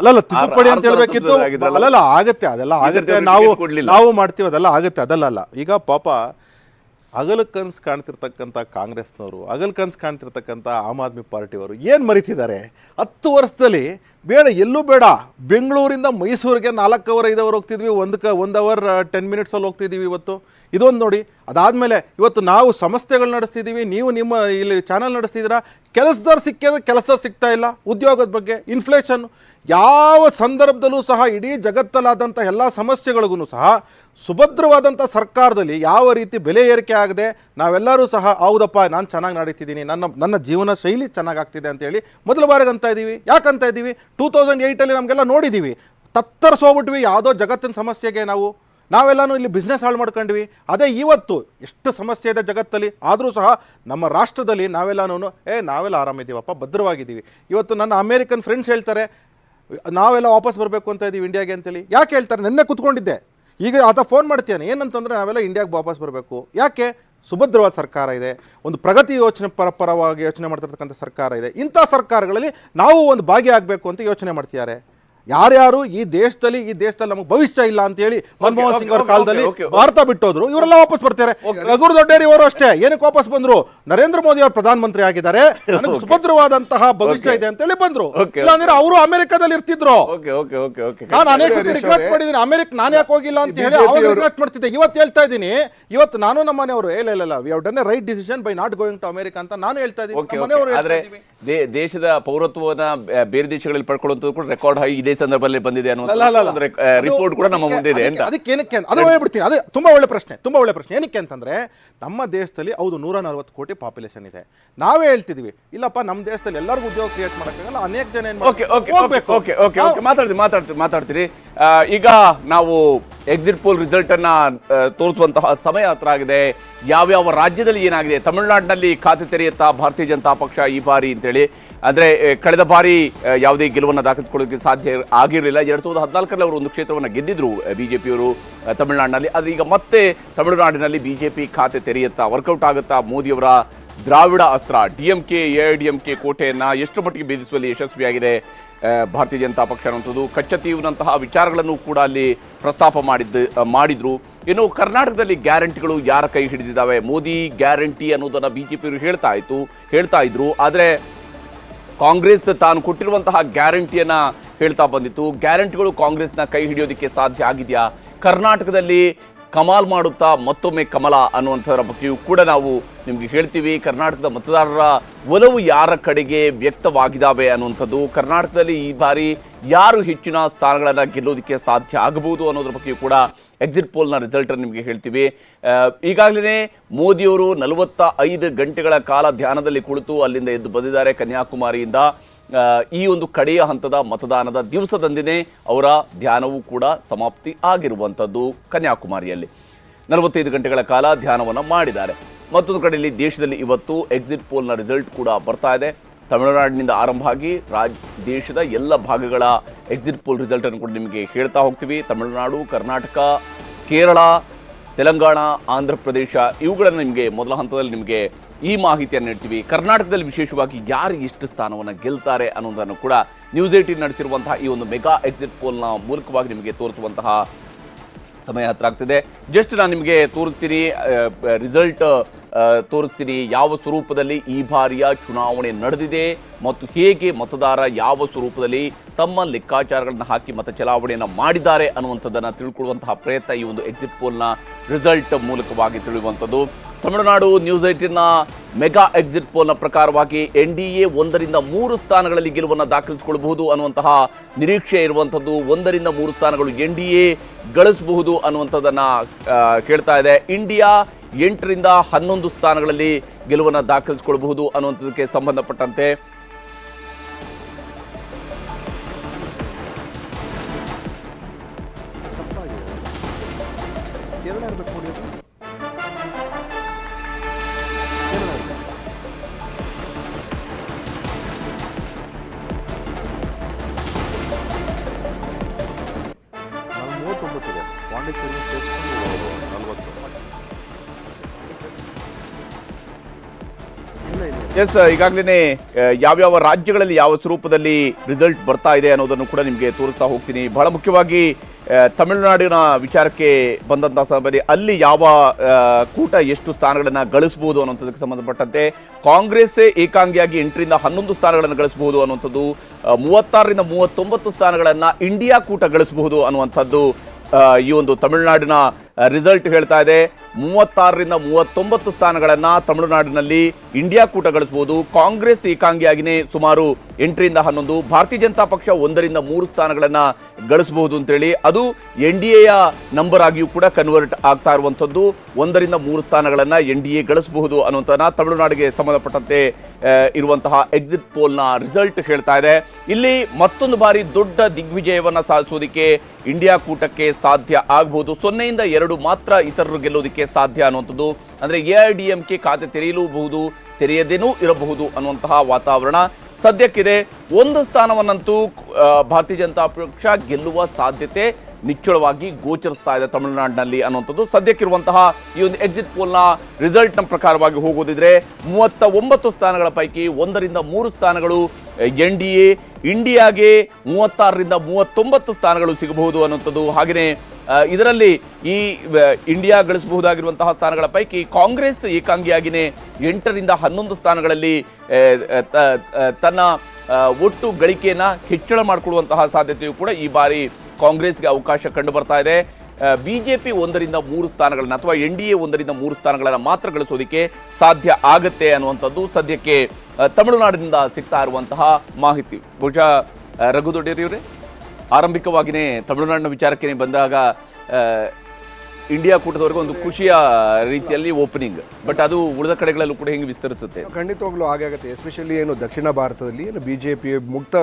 ಅಲ್ಲ ತಿದ್ದುಪಡಿ ಅಂತ ಹೇಳ್ಬೇಕಿತ್ತು. ಅಲ್ಲ ಆಗತ್ತೆ, ಅದೆಲ್ಲ ಆಗತ್ತೆ, ನಾವು ಮಾಡ್ತೀವಿ, ಅದೆಲ್ಲ ಆಗತ್ತೆ, ಅದಲ್ಲ. ಈಗ ಪಾಪ ಹಗಲು ಕನ್ಸು ಕಾಣ್ತಿರ್ತಕ್ಕಂಥ ಕಾಂಗ್ರೆಸ್ನವರು, ಹಗಲು ಕನ್ಸು ಕಾಣ್ತಿರ್ತಕ್ಕಂಥ ಆಮ್ ಆದ್ಮಿ ಪಾರ್ಟಿಯವರು ಏನು ಮರಿತಿದ್ದಾರೆ? 10 ವರ್ಷದಲ್ಲಿ ಬೇಡ, ಎಲ್ಲೂ ಬೇಡ, ಬೆಂಗಳೂರಿಂದ ಮೈಸೂರಿಗೆ 4 ಅವರ್ 5 ಅವರ್ ಹೋಗ್ತಿದ್ವಿ, 1 ಅವರ್ 10 ಮಿನಿಟ್ಸಲ್ಲಿ ಹೋಗ್ತಿದ್ದೀವಿ. ಇವತ್ತು ಇದೊಂದು ನೋಡಿ. ಅದಾದಮೇಲೆ ಇವತ್ತು ನಾವು ಸಂಸ್ಥೆಗಳು ನಡೆಸ್ತಿದ್ದೀವಿ, ನೀವು ನಿಮ್ಮ ಇಲ್ಲಿ ಚಾನಲ್ ನಡೆಸ್ತಿದ್ದೀರಾ. ಕೆಲಸದವ್ರು ಸಿಕ್ಕಿದ್ರೆ ಕೆಲಸದವ್ರು ಸಿಗ್ತಾ ಇಲ್ಲ. ಉದ್ಯೋಗದ ಬಗ್ಗೆ, ಇನ್ಫ್ಲೇಷನ್, ಯಾವ ಸಂದರ್ಭದಲ್ಲೂ ಸಹ ಇಡೀ ಜಗತ್ತಲ್ಲಾದಂಥ ಎಲ್ಲ ಸಮಸ್ಯೆಗಳಿಗೂ ಸಹ ಸುಭದ್ರವಾದಂಥ ಸರ್ಕಾರದಲ್ಲಿ ಯಾವ ರೀತಿ ಬೆಲೆ ಏರಿಕೆ ಆಗದೆ ನಾವೆಲ್ಲರೂ ಸಹ ಹೌದಪ್ಪ ನಾನು ಚೆನ್ನಾಗಿ ನಡೀತಿದ್ದೀನಿ, ನನ್ನ ಜೀವನ ಶೈಲಿ ಚೆನ್ನಾಗಾಗ್ತಿದೆ ಅಂತೇಳಿ ಮೊದಲ ಬಾರಿಗೆ ಅಂತ ಇದ್ದೀವಿ. ಯಾಕಂತ ಇದ್ದೀವಿ? 2008 ನಮಗೆಲ್ಲ ನೋಡಿದ್ದೀವಿ, ತತ್ತರಿಸೋಗ್ಬಿಟ್ವಿ ಯಾವುದೋ ಜಗತ್ತಿನ ಸಮಸ್ಯೆಗೆ. ನಾವೆಲ್ಲನೂ ಇಲ್ಲಿ ಬಿಸ್ನೆಸ್ ಹಾಳು ಮಾಡ್ಕೊಂಡ್ವಿ. ಅದೇ ಇವತ್ತು ಎಷ್ಟು ಸಮಸ್ಯೆ ಇದೆ ಜಗತ್ತಲ್ಲಿ, ಆದರೂ ಸಹ ನಮ್ಮ ರಾಷ್ಟ್ರದಲ್ಲಿ ನಾವೆಲ್ಲ ಆರಾಮಿದ್ದೀವಪ್ಪ, ಭದ್ರವಾಗಿದ್ದೀವಿ. ಇವತ್ತು ನನ್ನ ಅಮೇರಿಕನ್ ಫ್ರೆಂಡ್ಸ್ ಹೇಳ್ತಾರೆ ನಾವೆಲ್ಲ ವಾಪಸ್ ಬರಬೇಕು ಅಂತ ಇದ್ದೀವಿ ಇಂಡಿಯಾಗೆ ಅಂತೇಳಿ. ಯಾಕೆ ಹೇಳ್ತಾರೆ? ನೆನ್ನೆ ಕೂತ್ಕೊಂಡಿದ್ದೆ, ಈಗ ಆತ ಫೋನ್ ಮಾಡ್ತೇನೆ, ಏನಂತಂದರೆ ನಾವೆಲ್ಲ ಇಂಡಿಯಾಗೆ ವಾಪಸ್ ಬರಬೇಕು. ಯಾಕೆ? ಸುಭದ್ರವಾದ ಸರ್ಕಾರ ಇದೆ, ಒಂದು ಪ್ರಗತಿ ಪರವಾಗಿ ಯೋಚನೆ ಮಾಡ್ತಿರ್ತಕ್ಕಂಥ ಸರ್ಕಾರ ಇದೆ. ಇಂಥ ಸರ್ಕಾರಗಳಲ್ಲಿ ನಾವು ಒಂದು ಭಾಗಿಯಾಗಬೇಕು ಅಂತ ಯೋಚನೆ ಮಾಡ್ತಿದ್ದಾರೆ. ಯಾರ್ಯಾರು ಈ ದೇಶದಲ್ಲಿ ನಮಗೆ ಭವಿಷ್ಯ ಇಲ್ಲ ಅಂತ ಹೇಳಿ ಮನಮೋಹನ್ ಸಿಂಗ್ ಅವರ ಕಾಲದಲ್ಲಿ ಭಾರತ ಬಿಟ್ಟೋದ್ರು, ಇವರೆಲ್ಲ ವಾಪಸ್ ಬರ್ತಾರೆ. ರಘುರ್ ದೊಡ್ಡೇರಿ ಅವರು ಅಷ್ಟೇ, ಏನಕ್ಕೆ ವಾಪಸ್ ಬಂದ್ರು? ನರೇಂದ್ರ ಮೋದಿ ಅವರು ಪ್ರಧಾನಮಂತ್ರಿ ಆಗಿದ್ದಾರೆ, ನನಗೆ ಸುಭದ್ರವಾದಂತಹ ಭವಿಷ್ಯ ಇದೆ ಅಂತ ಹೇಳಿ ಬಂದ್ರು. ಇಲ್ಲಾಂದ್ರೆ ಅವರು ಅಮೆರಿಕದಲ್ಲಿ ಇರ್ತಿದ್ರು. ನಾನು ಅನೇಕ ಸತಿ ರಿಗ್ರೆಟ್ ಮಾಡಿದ್ದೀನಿ, ಅಮೆರಿಕ ನಾನು ಯಾಕೆ ಹೋಗಿಲ್ಲ ಅಂತ ಹೇಳಿ ಅವಾಗ ರಿಗ್ರೆಟ್ ಮಾಡ್ತಿದ್ದೆ. ಇವತ್ತು ಹೇಳ್ತಾ ಇದ್ದೀನಿ, ಇವತ್ತು ನಾನು ನಮ್ಮ ಮನೆಯವರು ಇಲ್ಲ we have done a right decision by not going to America ಅಂತ ನಾನು ಹೇಳ್ತಾ ಇದ್ದೀನಿ. ಆದ್ರೆ ದೇಶದ ಪೌರತ್ವವನ್ನ ಬೇರೆ ದೇಶಗಳಲ್ಲಿ ಪಡ್ಕೊಳ್ಳುವಂಥದ್ದು ಕೂಡ ರೆಕಾರ್ಡ್ ಹೈ ಇದೇ ಸಂದರ್ಭದಲ್ಲಿ ಬಂದಿದೆ ಅನ್ನೋ ರಿಪೋರ್ಟ್ ಕೂಡ ನಮ್ಮ ಮುಂದೆ ಇದೆ ಅಂತ. ಅದಕ್ಕೆ ಏನಕ್ಕೆ ಅದು ಹೇಳ್ಬಿಡ್ತೀನಿ. ಅದು ತುಂಬಾ ಒಳ್ಳೆ ಪ್ರಶ್ನೆ. ಏನಕ್ಕೆ ಅಂತಂದ್ರೆ ನಮ್ಮ ದೇಶದಲ್ಲಿ ಹೌದು 140 ಕೋಟಿ ಪಾಪ್ಯುಲೇಷನ್ ಇದೆ. ನಾವೇ ಹೇಳ್ತಿದ್ವಿ ಇಲ್ಲಪ್ಪ ನಮ್ಮ ದೇಶದಲ್ಲಿ ಎಲ್ಲರಿಗೂ ಉದ್ಯೋಗ ಕ್ರಿಯೇಟ್ ಮಾಡಕ್ಕಾಗಲ್ಲ, ಅನೇಕ ಜನ ಮಾತಾಡ್ತೀರಿ. ಈಗ ನಾವು ಎಕ್ಸಿಟ್ ಪೋಲ್ ರಿಸಲ್ಟ್ ಅನ್ನ ತೋರಿಸುವಂತಹ ಸಮಯ ಹತ್ರ ಆಗಿದೆ. ಯಾವ್ಯಾವ ರಾಜ್ಯದಲ್ಲಿ ಏನಾಗಿದೆ? ತಮಿಳುನಾಡಿನಲ್ಲಿ ಖಾತೆ ತೆರೆಯುತ್ತಾ ಭಾರತೀಯ ಜನತಾ ಪಕ್ಷ ಈ ಬಾರಿ ಅಂತೇಳಿ, ಅಂದ್ರೆ ಕಳೆದ ಬಾರಿ ಯಾವುದೇ ಗೆಲುವನ್ನು ದಾಖಲಿಸಿಕೊಳ್ಳೋಕೆ ಸಾಧ್ಯ ಆಗಿರಲಿಲ್ಲ. 2014ರಲ್ಲಿ ಅವರು ಒಂದು ಕ್ಷೇತ್ರವನ್ನು ಗೆದ್ದಿದ್ರು ಬಿಜೆಪಿಯವರು ತಮಿಳುನಾಡಿನಲ್ಲಿ. ಆದ್ರೆ ಈಗ ಮತ್ತೆ ತಮಿಳುನಾಡಿನಲ್ಲಿ ಬಿಜೆಪಿ ಖಾತೆ ತೆರೆಯುತ್ತಾ, ವರ್ಕೌಟ್ ಆಗುತ್ತಾ ಮೋದಿಯವರ ದ್ರಾವಿಡ ಅಸ್ತ್ರ DMK AIDMK ಕೋಟೆಯನ್ನ ಎಷ್ಟು ಮಟ್ಟಿಗೆ ಭೇದಿಸುವಲ್ಲಿ ಯಶಸ್ವಿಯಾಗಿದೆ ಭಾರತೀಯ ಜನತಾ ಪಕ್ಷ ಅನ್ನುವಂಥದ್ದು. ಕಚ್ಚತೀವ್ರಂತಹ ವಿಚಾರಗಳನ್ನು ಕೂಡ ಅಲ್ಲಿ ಪ್ರಸ್ತಾಪ ಮಾಡಿದ್ರು. ಇನ್ನು ಕರ್ನಾಟಕದಲ್ಲಿ ಗ್ಯಾರಂಟಿಗಳು ಯಾರ ಕೈ ಹಿಡಿದಿದ್ದಾವೆ? ಮೋದಿ ಗ್ಯಾರಂಟಿ ಅನ್ನೋದನ್ನ ಬಿಜೆಪಿಯವರು ಹೇಳ್ತಾ ಇದ್ರು. ಆದರೆ ಕಾಂಗ್ರೆಸ್ ತಾನು ಕೊಟ್ಟಿರುವಂತಹ ಗ್ಯಾರಂಟಿಯನ್ನ ಹೇಳ್ತಾ ಬಂದಿತ್ತು. ಗ್ಯಾರಂಟಿಗಳು ಕಾಂಗ್ರೆಸ್ನ ಕೈ ಹಿಡಿಯೋದಕ್ಕೆ ಸಾಧ್ಯ ಆಗಿದೆಯಾ? ಕರ್ನಾಟಕದಲ್ಲಿ ಕಮಾಲ್ ಮಾಡುತ್ತಾ ಮತ್ತೊಮ್ಮೆ ಕಮಲ ಅನ್ನುವಂಥದ್ರ ಬಗ್ಗೆಯೂ ಕೂಡ ನಾವು ನಿಮಗೆ ಹೇಳ್ತೀವಿ. ಕರ್ನಾಟಕದ ಮತದಾರರ ಒಲವು ಯಾರ ಕಡೆಗೆ ವ್ಯಕ್ತವಾಗಿದ್ದಾವೆ ಅನ್ನುವಂಥದ್ದು, ಕರ್ನಾಟಕದಲ್ಲಿ ಈ ಬಾರಿ ಯಾರು ಹೆಚ್ಚಿನ ಸ್ಥಾನಗಳನ್ನು ಗೆಲ್ಲೋದಕ್ಕೆ ಸಾಧ್ಯ ಆಗಬಹುದು ಅನ್ನೋದ್ರ ಬಗ್ಗೆಯೂ ಕೂಡ ಎಕ್ಸಿಟ್ ಪೋಲ್ನ ರಿಸಲ್ಟ್ ನಿಮಗೆ ಹೇಳ್ತೀವಿ. ಈಗಾಗಲೇ ಮೋದಿಯವರು 45 ಗಂಟೆಗಳ ಕಾಲ ಧ್ಯಾನದಲ್ಲಿ ಕುಳಿತು ಅಲ್ಲಿಂದ ಎದ್ದು ಬಂದಿದ್ದಾರೆ ಕನ್ಯಾಕುಮಾರಿಯಿಂದ. ಈ ಒಂದು ಕಡೆಯ ಹಂತದ ಮತದಾನದ ದಿವಸದಂದಿನೇ ಅವರ ಧ್ಯಾನವೂ ಕೂಡ ಸಮಾಪ್ತಿ ಆಗಿರುವಂಥದ್ದು. ಕನ್ಯಾಕುಮಾರಿಯಲ್ಲಿ 45 ಗಂಟೆಗಳ ಕಾಲ ಧ್ಯಾನವನ್ನು ಮಾಡಿದ್ದಾರೆ. ಮತ್ತೊಂದು ಕಡೆಯಲ್ಲಿ ದೇಶದಲ್ಲಿ ಇವತ್ತು ಎಕ್ಸಿಟ್ ಪೋಲ್ನ ರಿಸಲ್ಟ್ ಕೂಡ ಬರ್ತಾ ಇದೆ. ತಮಿಳುನಾಡಿನಿಂದ ಆರಂಭ ಆಗಿ ದೇಶದ ಎಲ್ಲ ಭಾಗಗಳ ಎಕ್ಸಿಟ್ ಪೋಲ್ ರಿಸಲ್ಟ್ ಅನ್ನು ಕೂಡ ನಿಮಗೆ ಹೇಳ್ತಾ ಹೋಗ್ತೀವಿ. ತಮಿಳುನಾಡು, ಕರ್ನಾಟಕ, ಕೇರಳ, ತೆಲಂಗಾಣ, ಆಂಧ್ರ ಪ್ರದೇಶ ಇವುಗಳನ್ನು ನಿಮಗೆ ಮೊದಲ ಹಂತದಲ್ಲಿ ನಿಮಗೆ ಈ ಮಾಹಿತಿಯನ್ನು ನೀಡ್ತೀವಿ. ಕರ್ನಾಟಕದಲ್ಲಿ ವಿಶೇಷವಾಗಿ ಯಾರು ಎಷ್ಟು ಸ್ಥಾನವನ್ನು ಗೆಲ್ತಾರೆ ಅನ್ನೋದನ್ನು ಕೂಡ ನ್ಯೂಸ್ 18 ನಡೆಸಿರುವಂತಹ ಈ ಒಂದು ಮೆಗಾ ಎಕ್ಸಿಟ್ ಪೋಲ್ನ ಮೂಲಕವಾಗಿ ನಿಮಗೆ ತೋರಿಸುವಂತಹ ಸಮಯ ಹತ್ರ ಆಗ್ತಿದೆ. ಜಸ್ಟ್ ನಾನು ನಿಮಗೆ ತೋರಿಸ್ತೀನಿ, ರಿಸಲ್ಟ್ ತೋರಿಸ್ತೀನಿ ಯಾವ ಸ್ವರೂಪದಲ್ಲಿ ಈ ಬಾರಿಯ ಚುನಾವಣೆ ನಡೆದಿದೆ ಮತ್ತು ಹೇಗೆ ಮತದಾರ ಯಾವ ಸ್ವರೂಪದಲ್ಲಿ ತಮ್ಮ ಲೆಕ್ಕಾಚಾರಗಳನ್ನು ಹಾಕಿ ಮತ ಚಲಾವಣೆಯನ್ನು ಮಾಡಿದ್ದಾರೆ ಅನ್ನುವಂಥದ್ದನ್ನು ತಿಳ್ಕೊಳ್ಳುವಂತಹ ಪ್ರಯತ್ನ ಈ ಒಂದು ಎಕ್ಸಿಟ್ ಪೋಲ್ನ ರಿಸಲ್ಟ್ ಮೂಲಕವಾಗಿ ತಿಳಿಯುವಂಥದ್ದು. ತಮಿಳುನಾಡು ನ್ಯೂಸ್ 18ನ ಮೆಗಾ ಎಕ್ಸಿಟ್ ಪೋಲ್ನ ಪ್ರಕಾರವಾಗಿ NDA 1ರಿಂದ 3 ಸ್ಥಾನಗಳಲ್ಲಿ ಗೆಲುವನ್ನು ದಾಖಲಿಸಿಕೊಳ್ಳಬಹುದು ಅನ್ನುವಂತಹ ನಿರೀಕ್ಷೆ ಇರುವಂಥದ್ದು. 1ರಿಂದ 3 ಸ್ಥಾನಗಳು NDA ಗಳಿಸಬಹುದು ಅನ್ನುವಂಥದ್ದನ್ನು ಹೇಳ್ತಾ ಇದೆ. ಇಂಡಿಯಾ 8ರಿಂದ 11 ಸ್ಥಾನಗಳಲ್ಲಿ ಗೆಲುವನ್ನು ದಾಖಲಿಸಿಕೊಳ್ಳಬಹುದು ಅನ್ನುವಂಥದ್ದಕ್ಕೆ ಸಂಬಂಧಪಟ್ಟಂತೆ ಕೇರಳ ಇರ್ಬೇಕು ನೋಡಿ ಅದು. ಕೇರಳ ಇರ್ಬೇಕು. ನಾನು 39 ಇದೆ, ಪಾಂಡಿಚೇರಿ ಸೇರಿಸ್ಕೊಂಡು 40. ಇಲ್ಲ ಇಲ್ಲ ಎಸ್, ಈಗಾಗಲೇ ಯಾವ್ಯಾವ ರಾಜ್ಯಗಳಲ್ಲಿ ಯಾವ ಸ್ವರೂಪದಲ್ಲಿ ರಿಸಲ್ಟ್ ಬರ್ತಾ ಇದೆ ಅನ್ನೋದನ್ನು ಕೂಡ ನಿಮಗೆ ತೋರಿಸ್ತಾ ಹೋಗ್ತೀನಿ. ಬಹಳ ಮುಖ್ಯವಾಗಿ ತಮಿಳುನಾಡಿನ ವಿಚಾರಕ್ಕೆ ಬಂದಂತಹ ಸಮಯದಲ್ಲಿ ಅಲ್ಲಿ ಯಾವ ಕೂಟ ಎಷ್ಟು ಸ್ಥಾನಗಳನ್ನು ಗಳಿಸಬಹುದು ಅನ್ನುವಂಥದ್ದಕ್ಕೆ ಸಂಬಂಧಪಟ್ಟಂತೆ ಕಾಂಗ್ರೆಸ್ಸೇ ಏಕಾಂಗಿಯಾಗಿ 8ರಿಂದ 11 ಸ್ಥಾನಗಳನ್ನು ಗಳಿಸಬಹುದು ಅನ್ನುವಂಥದ್ದು, 36ರಿಂದ 39 ಸ್ಥಾನಗಳನ್ನು ಇಂಡಿಯಾ ಕೂಟ ಗಳಿಸಬಹುದು ಅನ್ನುವಂಥದ್ದು ಈ ಒಂದು ತಮಿಳುನಾಡಿನ ರಿಸಲ್ಟ್ ಹೇಳ್ತಾ ಇದೆ. 36ರಿಂದ 39 ಸ್ಥಾನಗಳನ್ನು ತಮಿಳುನಾಡಿನಲ್ಲಿ ಇಂಡಿಯಾ ಕೂಟ ಗಳಿಸಬಹುದು. ಕಾಂಗ್ರೆಸ್ ಏಕಾಂಗಿಯಾಗಿನೇ ಸುಮಾರು 8ರಿಂದ 11, ಭಾರತೀಯ ಜನತಾ ಪಕ್ಷ 1ರಿಂದ 3 ಸ್ಥಾನಗಳನ್ನು ಗಳಿಸಬಹುದು ಅಂತೇಳಿ, ಅದು NDAಯ ನಂಬರ್ ಆಗಿಯೂ ಕೂಡ ಕನ್ವರ್ಟ್ ಆಗ್ತಾ ಇರುವಂಥದ್ದು. 1ರಿಂದ 3 ಸ್ಥಾನಗಳನ್ನು NDA ಗಳಿಸಬಹುದು ಅನ್ನುವಂಥದ್ದನ್ನ ತಮಿಳುನಾಡಿಗೆ ಸಂಬಂಧಪಟ್ಟಂತೆ ಇರುವಂತಹ ಎಕ್ಸಿಟ್ ಪೋಲ್ನ ರಿಸಲ್ಟ್ ಹೇಳ್ತಾ ಇದೆ. ಇಲ್ಲಿ ಮತ್ತೊಂದು ಬಾರಿ ದೊಡ್ಡ ದಿಗ್ವಿಜಯವನ್ನು ಸಾಧಿಸೋದಕ್ಕೆ ಇಂಡಿಯಾ ಕೂಟಕ್ಕೆ ಸಾಧ್ಯ ಆಗಬಹುದು. 0ಯಿಂದ 2 ಮಾತ್ರ ಇತರರು ಗೆಲ್ಲೋದಕ್ಕೆ ಸಾಧ್ಯ ಅನ್ನುವಂಥದ್ದು. ಅಂದರೆ AIDMK ಖಾತೆ ತೆರೆಯಲೂಬಹುದು, ತೆರೆಯದೇನೂ ಇರಬಹುದು ಅನ್ನುವಂತಹ ವಾತಾವರಣ ಸದ್ಯಕ್ಕಿದೆ. ಒಂದು ಸ್ಥಾನವನ್ನಂತೂ ಭಾರತೀಯ ಜನತಾ ಪಕ್ಷ ಗೆಲ್ಲುವ ಸಾಧ್ಯತೆ ನಿಚ್ಚಳವಾಗಿ ಗೋಚರಿಸ್ತಾ ಇದೆ ತಮಿಳುನಾಡಿನಲ್ಲಿ ಅನ್ನುವಂಥದ್ದು ಸದ್ಯಕ್ಕಿರುವಂತಹ ಈ ಒಂದು ಎಕ್ಸಿಟ್ ಪೋಲ್ನ ರಿಸಲ್ಟ್ನ ಪ್ರಕಾರವಾಗಿ ಹೋಗೋದಿದ್ರೆ 39 ಸ್ಥಾನಗಳ ಪೈಕಿ 1ರಿಂದ 3 ಸ್ಥಾನಗಳು NDA, ಇಂಡಿಯಾಗೆ 36ರಿಂದ 39 ಸ್ಥಾನಗಳು ಸಿಗಬಹುದು ಅನ್ನುವಂಥದ್ದು. ಹಾಗೆಯೇ ಇದರಲ್ಲಿ ಈ ಇಂಡಿಯಾ ಗಳಿಸಬಹುದಾಗಿರುವಂತಹ ಸ್ಥಾನಗಳ ಪೈಕಿ ಕಾಂಗ್ರೆಸ್ ಏಕಾಂಗಿಯಾಗಿಯೇ 8ರಿಂದ 11 ಸ್ಥಾನಗಳಲ್ಲಿ ತನ್ನ ಒಟ್ಟು ಗಳಿಕೆಯನ್ನು ಹೆಚ್ಚಳ ಮಾಡಿಕೊಳ್ಳುವಂತಹ ಸಾಧ್ಯತೆಯು ಕೂಡ ಈ ಬಾರಿ ಕಾಂಗ್ರೆಸ್ಗೆ ಅವಕಾಶ ಕಂಡು ಬರ್ತಾ ಇದೆ. ಬಿಜೆಪಿ 1ರಿಂದ 3 ಸ್ಥಾನಗಳನ್ನು ಅಥವಾ NDA 1ರಿಂದ 3 ಸ್ಥಾನಗಳನ್ನು ಮಾತ್ರ ಗಳಿಸೋದಕ್ಕೆ ಸಾಧ್ಯ ಆಗತ್ತೆ ಅನ್ನುವಂಥದ್ದು ಸದ್ಯಕ್ಕೆ ತಮಿಳುನಾಡಿನಿಂದ ಸಿಗ್ತಾ ಇರುವಂತಹ ಮಾಹಿತಿ. ಬಹುಶಃ ರಘುದೊಡ್ಡೇರಿಯವರೇ, ಆರಂಭಿಕವಾಗಿಯೇ ತಮಿಳುನಾಡಿನ ವಿಚಾರಕ್ಕೆ ಬಂದಾಗ ಇಂಡಿಯಾ ಕೂಟದವರೆಗೂ ಒಂದು ಖುಷಿಯ ರೀತಿಯಲ್ಲಿ ಓಪನಿಂಗ್, ಬಟ್ ಅದು ಉಳಿದ ಕಡೆಗಳಲ್ಲೂ ಕೂಡ ಹೆಂಗೆ ವಿಸ್ತರಿಸುತ್ತೆ? ಖಂಡಿತವಾಗ್ಲೂ ಹಾಗೆ ಆಗುತ್ತೆ. ಎಸ್ಪೆಷಲಿ ಏನು ದಕ್ಷಿಣ ಭಾರತದಲ್ಲಿ ಏನು BJP ಮುಕ್ತ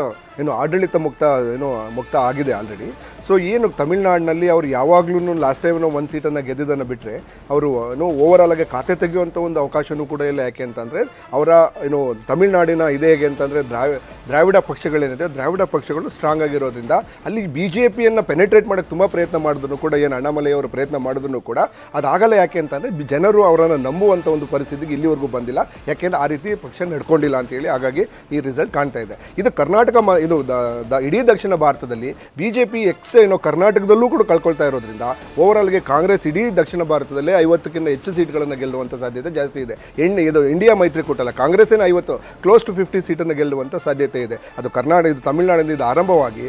ಏನು ಆಡಳಿತ ಮುಕ್ತ ಆಗಿದೆ ಆಲ್ರೆಡಿ. ಸೊ ಏನು ತಮಿಳ್ನಾಡಿನಲ್ಲಿ ಅವರು ಯಾವಾಗಲೂ ಲಾಸ್ಟ್ ಟೈಮ್ 1 ಸೀಟನ್ನು ಗೆದ್ದಿದ್ದನ್ನು ಬಿಟ್ಟರೆ ಅವರು ಏನು ಓವರಾಲ್ ಆಗಿ ಖಾತೆ ತೆಗೆಯುವಂಥ ಒಂದು ಅವಕಾಶವೂ ಕೂಡ ಇಲ್ಲ. ಯಾಕೆ ಅಂತಂದರೆ ಅವರ ಏನು ತಮಿಳ್ನಾಡಿನ ಇದೆ ಹೇಗೆ ಅಂತಂದರೆ ದ್ರಾವಿಡ ಪಕ್ಷಗಳೇನಿದೆ, ದ್ರಾವಿಡ ಪಕ್ಷಗಳು ಸ್ಟ್ರಾಂಗ್ ಆಗಿರೋದ್ರಿಂದ ಅಲ್ಲಿ BJPಯನ್ನು ಪೆನೆಟ್ರೇಟ್ ಮಾಡೋಕ್ಕೆ ತುಂಬ ಪ್ರಯತ್ನ ಮಾಡಿದ್ರು ಕೂಡ, ಏನು ಅಣ್ಣಾಮಲೈ ಅವರು ಪ್ರಯತ್ನ ಮಾಡಿದ್ರು ಕೂಡ ಅದಾಗಲ್ಲ. ಯಾಕೆ ಅಂತಂದರೆ ಜನರು ಅವರನ್ನು ನಂಬುವಂಥ ಒಂದು ಪರಿಸ್ಥಿತಿಗೆ ಇಲ್ಲಿವರೆಗೂ ಬಂದಿಲ್ಲ. ಯಾಕೆಂದರೆ ಆ ರೀತಿ ಪಕ್ಷ ನಡ್ಕೊಂಡಿಲ್ಲ ಅಂತೇಳಿ ಹಾಗಾಗಿ ಈ ರಿಸಲ್ಟ್ ಕಾಣ್ತಾ ಇದೆ. ಇದು ಕರ್ನಾಟಕ ಇದು ಇಡೀ ದಕ್ಷಿಣ ಭಾರತದಲ್ಲಿ BJP ಏನೋ ಕರ್ನಾಟಕದಲ್ಲೂ ಕೂಡ ಕಳ್ಕೊಳ್ತಾ ಇರೋದ್ರಿಂದ ಓವರಾಲ್ಗೆ ಕಾಂಗ್ರೆಸ್ ಇಡೀ ದಕ್ಷಿಣ ಭಾರತದಲ್ಲಿ 50ಕ್ಕಿಂತ ಹೆಚ್ಚು ಸೀಟ್ಗಳನ್ನು ಗೆಲ್ಲುವಂಥ ಸಾಧ್ಯತೆ ಜಾಸ್ತಿ ಇದೆ. ಇದು ಇಂಡಿಯಾ ಮೈತ್ರಿಕೂಟ ಅಲ್ಲ, ಕಾಂಗ್ರೆಸ್ಸಿನ 50 ಕ್ಲೋಸ್ ಟು 50 ಸೀಟನ್ನು ಗೆಲ್ಲುವಂಥ ಸಾಧ್ಯತೆ ಇದೆ. ಅದು ಇದು ತಮಿಳುನಾಡಿನಿಂದ ಆರಂಭವಾಗಿ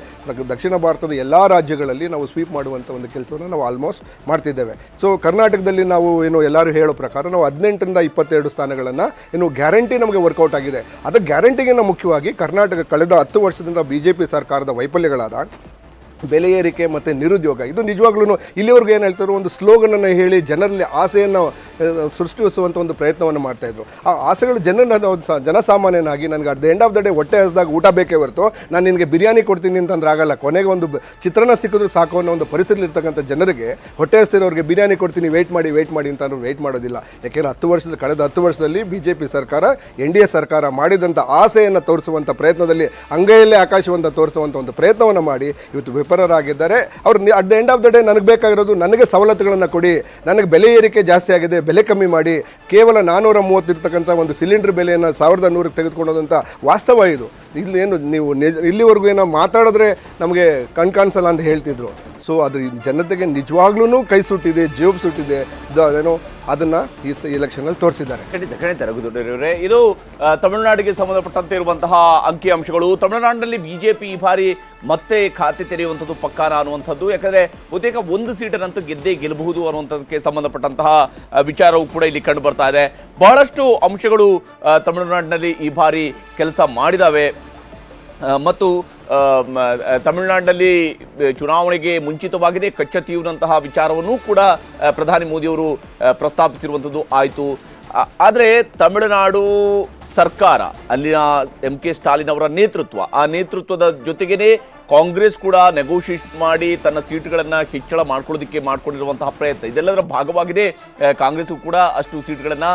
ದಕ್ಷಿಣ ಭಾರತದ ಎಲ್ಲ ರಾಜ್ಯಗಳಲ್ಲಿ ನಾವು ಸ್ವೀಪ್ ಮಾಡುವಂಥ ಒಂದು ಕೆಲಸವನ್ನು ನಾವು ಆಲ್ಮೋಸ್ಟ್ ಮಾಡ್ತಿದ್ದೇವೆ. ಸೊ ಕರ್ನಾಟಕದಲ್ಲಿ ನಾವು ಏನು ಎಲ್ಲರೂ ಹೇಳೋ ಪ್ರಕಾರ ನಾವು 18ರಿಂದ 22 ಸ್ಥಾನಗಳನ್ನು ಏನು ಗ್ಯಾರಂಟಿ ನಮಗೆ ವರ್ಕೌಟ್ ಆಗಿದೆ. ಅದು ಗ್ಯಾರಂಟಿಗಿಂತ ಮುಖ್ಯವಾಗಿ ಕರ್ನಾಟಕ ಕಳೆದ 10 ವರ್ಷದಿಂದ BJP ಸರ್ಕಾರದ ವೈಫಲ್ಯಗಳಾದ ಬೆಲೆ ಏರಿಕೆ ಮತ್ತು ನಿರುದ್ಯೋಗ, ಇದು ನಿಜವಾಗ್ಲೂ ಇಲ್ಲಿವರೆಗೂ ಏನು ಹೇಳ್ತಾರೋ ಒಂದು ಸ್ಲೋಗನನ್ನು ಹೇಳಿ ಜನರಲ್ಲಿ ಆಸೆಯನ್ನು ಸೃಷ್ಟಿಸುವಂಥ ಒಂದು ಪ್ರಯತ್ನವನ್ನು ಮಾಡ್ತಾಯಿದ್ರು. ಆ ಆಸೆಗಳು ಜನಸಾಮಾನ್ಯನಾಗಿ ನನಗೆ at the end of the day ಹೊಟ್ಟೆ ಹಸಿದಾಗ ಊಟ ಬೇಕೇ ಹೊರತು ನಾನು ನಿನಗೆ ಬಿರಿಯಾನಿ ಕೊಡ್ತೀನಿ ಅಂತಂದ್ರೆ ಆಗಲ್ಲ. ಕೊನೆಗೆ ಒಂದು ಚಿತ್ರಾನ್ನ ಸಿಕ್ಕಿದ್ರು ಸಾಕು ಅನ್ನೋ ಒಂದು ಪರಿಸ್ಥಿತಿ ಇರ್ತಕ್ಕಂಥ ಜನರಿಗೆ, ಹೊಟ್ಟೆ ಹಸಿರೋರಿಗೆ ಬಿರಿಯಾನಿ ಕೊಡ್ತೀನಿ ವೆಯ್ಟ್ ಮಾಡಿ ಅಂತಂದ್ರೆ ವೆಯ್ಟ್ ಮಾಡೋದಿಲ್ಲ. ಯಾಕೆಂದರೆ ಕಳೆದ 10 ವರ್ಷದಲ್ಲಿ BJP ಸರ್ಕಾರ NDA ಸರ್ಕಾರ ಮಾಡಿದಂಥ ಆಸೆಯನ್ನು ತೋರಿಸುವಂಥ ಪ್ರಯತ್ನದಲ್ಲಿ ಅಂಗೈಯಲ್ಲೇ ಆಕಾಶವಂತ ತೋರಿಸುವಂಥ ಒಂದು ಪ್ರಯತ್ನವನ್ನು ಮಾಡಿ ಇವತ್ತು ವಿಫಲರಾಗಿದ್ದಾರೆ. ಅವ್ರು at the end of the day ನನಗೆ ಬೇಕಾಗಿರೋದು ನನಗೆ ಸವಲತ್ತುಗಳನ್ನು ಕೊಡಿ, ನನಗೆ ಬೆಲೆ ಏರಿಕೆ ಜಾಸ್ತಿ ಆಗಿದೆ, ಬೆಲೆ ಕಮ್ಮಿ ಮಾಡಿ, ಕೇವಲ 430 ಇರ್ತಕ್ಕಂಥ ಒಂದು ಸಿಲಿಂಡರ್ ಬೆಲೆಯನ್ನು 1100ಕ್ಕೆ ತೆಗೆದುಕೊಳ್ಳೋದಂಥ ವಾಸ್ತವ ಇದು. ಇಲ್ಲೇನು ನೀವು ಇಲ್ಲಿವರೆಗೂ ಏನೋ ಮಾತಾಡಿದ್ರೆ ನಮಗೆ ಕಾಣಿಸಲ್ಲ ಅಂತ ಹೇಳ್ತಿದ್ರು. ಸೊ ಅದು ಜನತೆಗೆ ನಿಜವಾಗ್ಲೂ ಕೈ ಸುಟ್ಟಿದೆ, ಜೀವ ಸುಟ್ಟಿದೆ. ಏನೋ ಅದನ್ನು ಈ ಎಲೆಕ್ಷನಲ್ಲಿ ತೋರಿಸಿದ್ದಾರೆ. ಖಂಡಿತ ರಘುದೊಡ್ಡೇರಿಯವರೇ, ಇದು ತಮಿಳುನಾಡಿಗೆ ಸಂಬಂಧಪಟ್ಟಂತೆ ಇರುವಂತಹ ಅಂಕಿಅಂಶಗಳು. ತಮಿಳುನಾಡಿನಲ್ಲಿ BJP ಈ ಬಾರಿ ಮತ್ತೆ ಖಾತೆ ತೆರೆಯುವಂಥದ್ದು ಪಕ್ಕಾನ ಅನ್ನುವಂಥದ್ದು. ಯಾಕಂದರೆ ಬಹುತೇಕ 1 ಸೀಟನ್ನಂತೂ ಗೆಲ್ಲಬಹುದು ಅನ್ನುವಂಥದ್ದಕ್ಕೆ ಸಂಬಂಧಪಟ್ಟಂತಹ ವಿಚಾರವೂ ಕೂಡ ಇಲ್ಲಿ ಕಂಡು ಬರ್ತಾ ಇದೆ. ಬಹಳಷ್ಟು ಅಂಶಗಳು ತಮಿಳುನಾಡಿನಲ್ಲಿ ಈ ಬಾರಿ ಕೆಲಸ ಮಾಡಿದಾವೆ ಮತ್ತು ತಮಿಳುನಾಡಿನಲ್ಲಿ ಚುನಾವಣೆಗೆ ಮುಂಚಿತವಾಗಿಯೇ ಕಚ್ಚತೀವ್ರಂತಹ ವಿಚಾರವನ್ನು ಕೂಡ ಪ್ರಧಾನಿ ಮೋದಿಯವರು ಪ್ರಸ್ತಾಪಿಸಿರುವಂಥದ್ದು ಆಯಿತು. ಆದರೆ ತಮಿಳುನಾಡು ಸರ್ಕಾರ, ಅಲ್ಲಿನ MK ಸ್ಟಾಲಿನ್ ಅವರ ನೇತೃತ್ವ, ಆ ನೇತೃತ್ವದ ಜೊತೆಗೇ ಕಾಂಗ್ರೆಸ್ ಕೂಡ ನೆಗೋಷಿಯೇಟ್ ಮಾಡಿ ತನ್ನ ಸೀಟ್ಗಳನ್ನು ಹೆಚ್ಚಳ ಮಾಡ್ಕೊಳ್ಳೋದಕ್ಕೆ ಮಾಡ್ಕೊಂಡಿರುವಂತಹ ಪ್ರಯತ್ನ, ಇದೆಲ್ಲದರ ಭಾಗವಾಗಿದೆ. ಕಾಂಗ್ರೆಸ್ ಕೂಡ ಅಷ್ಟು ಸೀಟ್ಗಳನ್ನು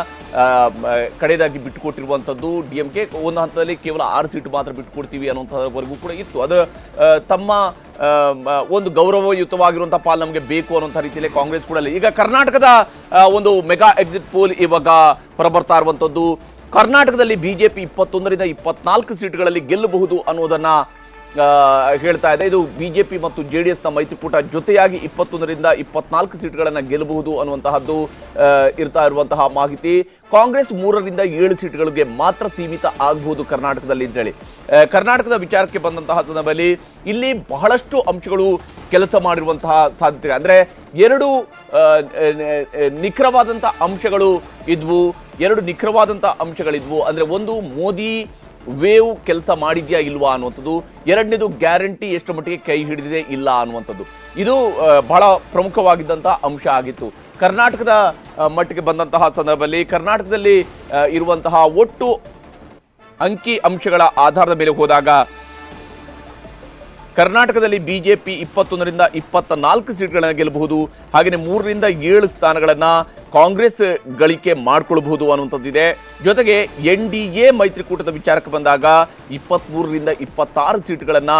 ಕಡೆಯದಾಗಿ ಬಿಟ್ಟುಕೊಟ್ಟಿರುವಂಥದ್ದು. DMK ಒಂದು ಹಂತದಲ್ಲಿ ಕೇವಲ 6 ಸೀಟು ಮಾತ್ರ ಬಿಟ್ಟುಕೊಡ್ತೀವಿ ಅನ್ನುವಂಥವರೆಗೂ ಕೂಡ ಇತ್ತು. ಅದು ತಮ್ಮ ಒಂದು ಗೌರವಯುತವಾಗಿರುವಂತಹ ಪಾಲ್ ನಮಗೆ ಬೇಕು ಅನ್ನುವಂಥ ರೀತಿಯಲ್ಲಿ ಕಾಂಗ್ರೆಸ್ ಕೂಡ ಈಗ ಕರ್ನಾಟಕದ ಒಂದು ಮೆಗಾ ಎಕ್ಸಿಟ್ ಪೋಲ್ ಇವಾಗ ಹೊರಬರ್ತಾ ಇರುವಂಥದ್ದು. ಕರ್ನಾಟಕದಲ್ಲಿ ಬಿಜೆಪಿ 21ರಿಂದ 24 ಸೀಟ್ಗಳಲ್ಲಿ ಗೆಲ್ಲಬಹುದು ಅನ್ನೋದನ್ನ ಹೇಳ್ತಾ ಇದೆ. ಇದು ಬಿಜೆಪಿ ಮತ್ತು JDSನ ಮೈತ್ರಿಕೂಟ ಜೊತೆಯಾಗಿ 21ರಿಂದ 24 ಸೀಟ್ಗಳನ್ನು ಗೆಲ್ಲಬಹುದು ಅನ್ನುವಂತಹದ್ದು ಇರ್ತಾ ಇರುವಂತಹ ಮಾಹಿತಿ. ಕಾಂಗ್ರೆಸ್ 3ರಿಂದ 7 ಸೀಟ್ಗಳಿಗೆ ಮಾತ್ರ ಸೀಮಿತ ಆಗಬಹುದು ಕರ್ನಾಟಕದಲ್ಲಿ ಅಂತೇಳಿ. ಕರ್ನಾಟಕದ ವಿಚಾರಕ್ಕೆ ಬಂದಂತಹ ಸಂದರ್ಭದಲ್ಲಿ ಇಲ್ಲಿ ಬಹಳಷ್ಟು ಅಂಶಗಳು ಕೆಲಸ ಮಾಡಿರುವಂತಹ ಸಾಧ್ಯತೆ, ಅಂದ್ರೆ ಎರಡು ನಿಖರವಾದಂತಹ ಅಂಶಗಳು ಇದ್ವು. ಅಂದ್ರೆ ಒಂದು, ಮೋದಿ ವೇವ್ ಕೆಲಸ ಮಾಡಿದ್ಯಾ ಇಲ್ವಾ ಅನ್ನುವಂಥದ್ದು. ಎರಡನೇದು, ಗ್ಯಾರಂಟಿ ಎಷ್ಟು ಮಟ್ಟಿಗೆ ಕೈ ಹಿಡಿದಿದೆ ಇಲ್ಲ ಅನ್ನುವಂಥದ್ದು. ಇದು ಬಹಳ ಪ್ರಮುಖವಾಗಿದ್ದಂತಹ ಅಂಶ ಆಗಿತ್ತು. ಕರ್ನಾಟಕದ ಮಟ್ಟಿಗೆ ಬಂದಂತಹ ಸಂದರ್ಭದಲ್ಲಿ ಕರ್ನಾಟಕದಲ್ಲಿ ಇರುವಂತಹ ಒಟ್ಟು ಅಂಕಿ ಅಂಶಗಳ ಆಧಾರದ ಮೇಲೆ ಹೋದಾಗ ಕರ್ನಾಟಕದಲ್ಲಿ ಬಿಜೆಪಿ 21ರಿಂದ 24 ಸೀಟ್ಗಳನ್ನು ಗೆಲ್ಲಬಹುದು. ಹಾಗೆಯೇ 3ರಿಂದ 7 ಸ್ಥಾನಗಳನ್ನು ಕಾಂಗ್ರೆಸ್ ಗಳಿಕೆ ಮಾಡಿಕೊಳ್ಳಬಹುದು ಅನ್ನುವಂಥದ್ದಿದೆ. ಜೊತೆಗೆ NDA ಮೈತ್ರಿಕೂಟದ ವಿಚಾರಕ್ಕೆ ಬಂದಾಗ 23ರಿಂದ 26 ಸೀಟ್ಗಳನ್ನು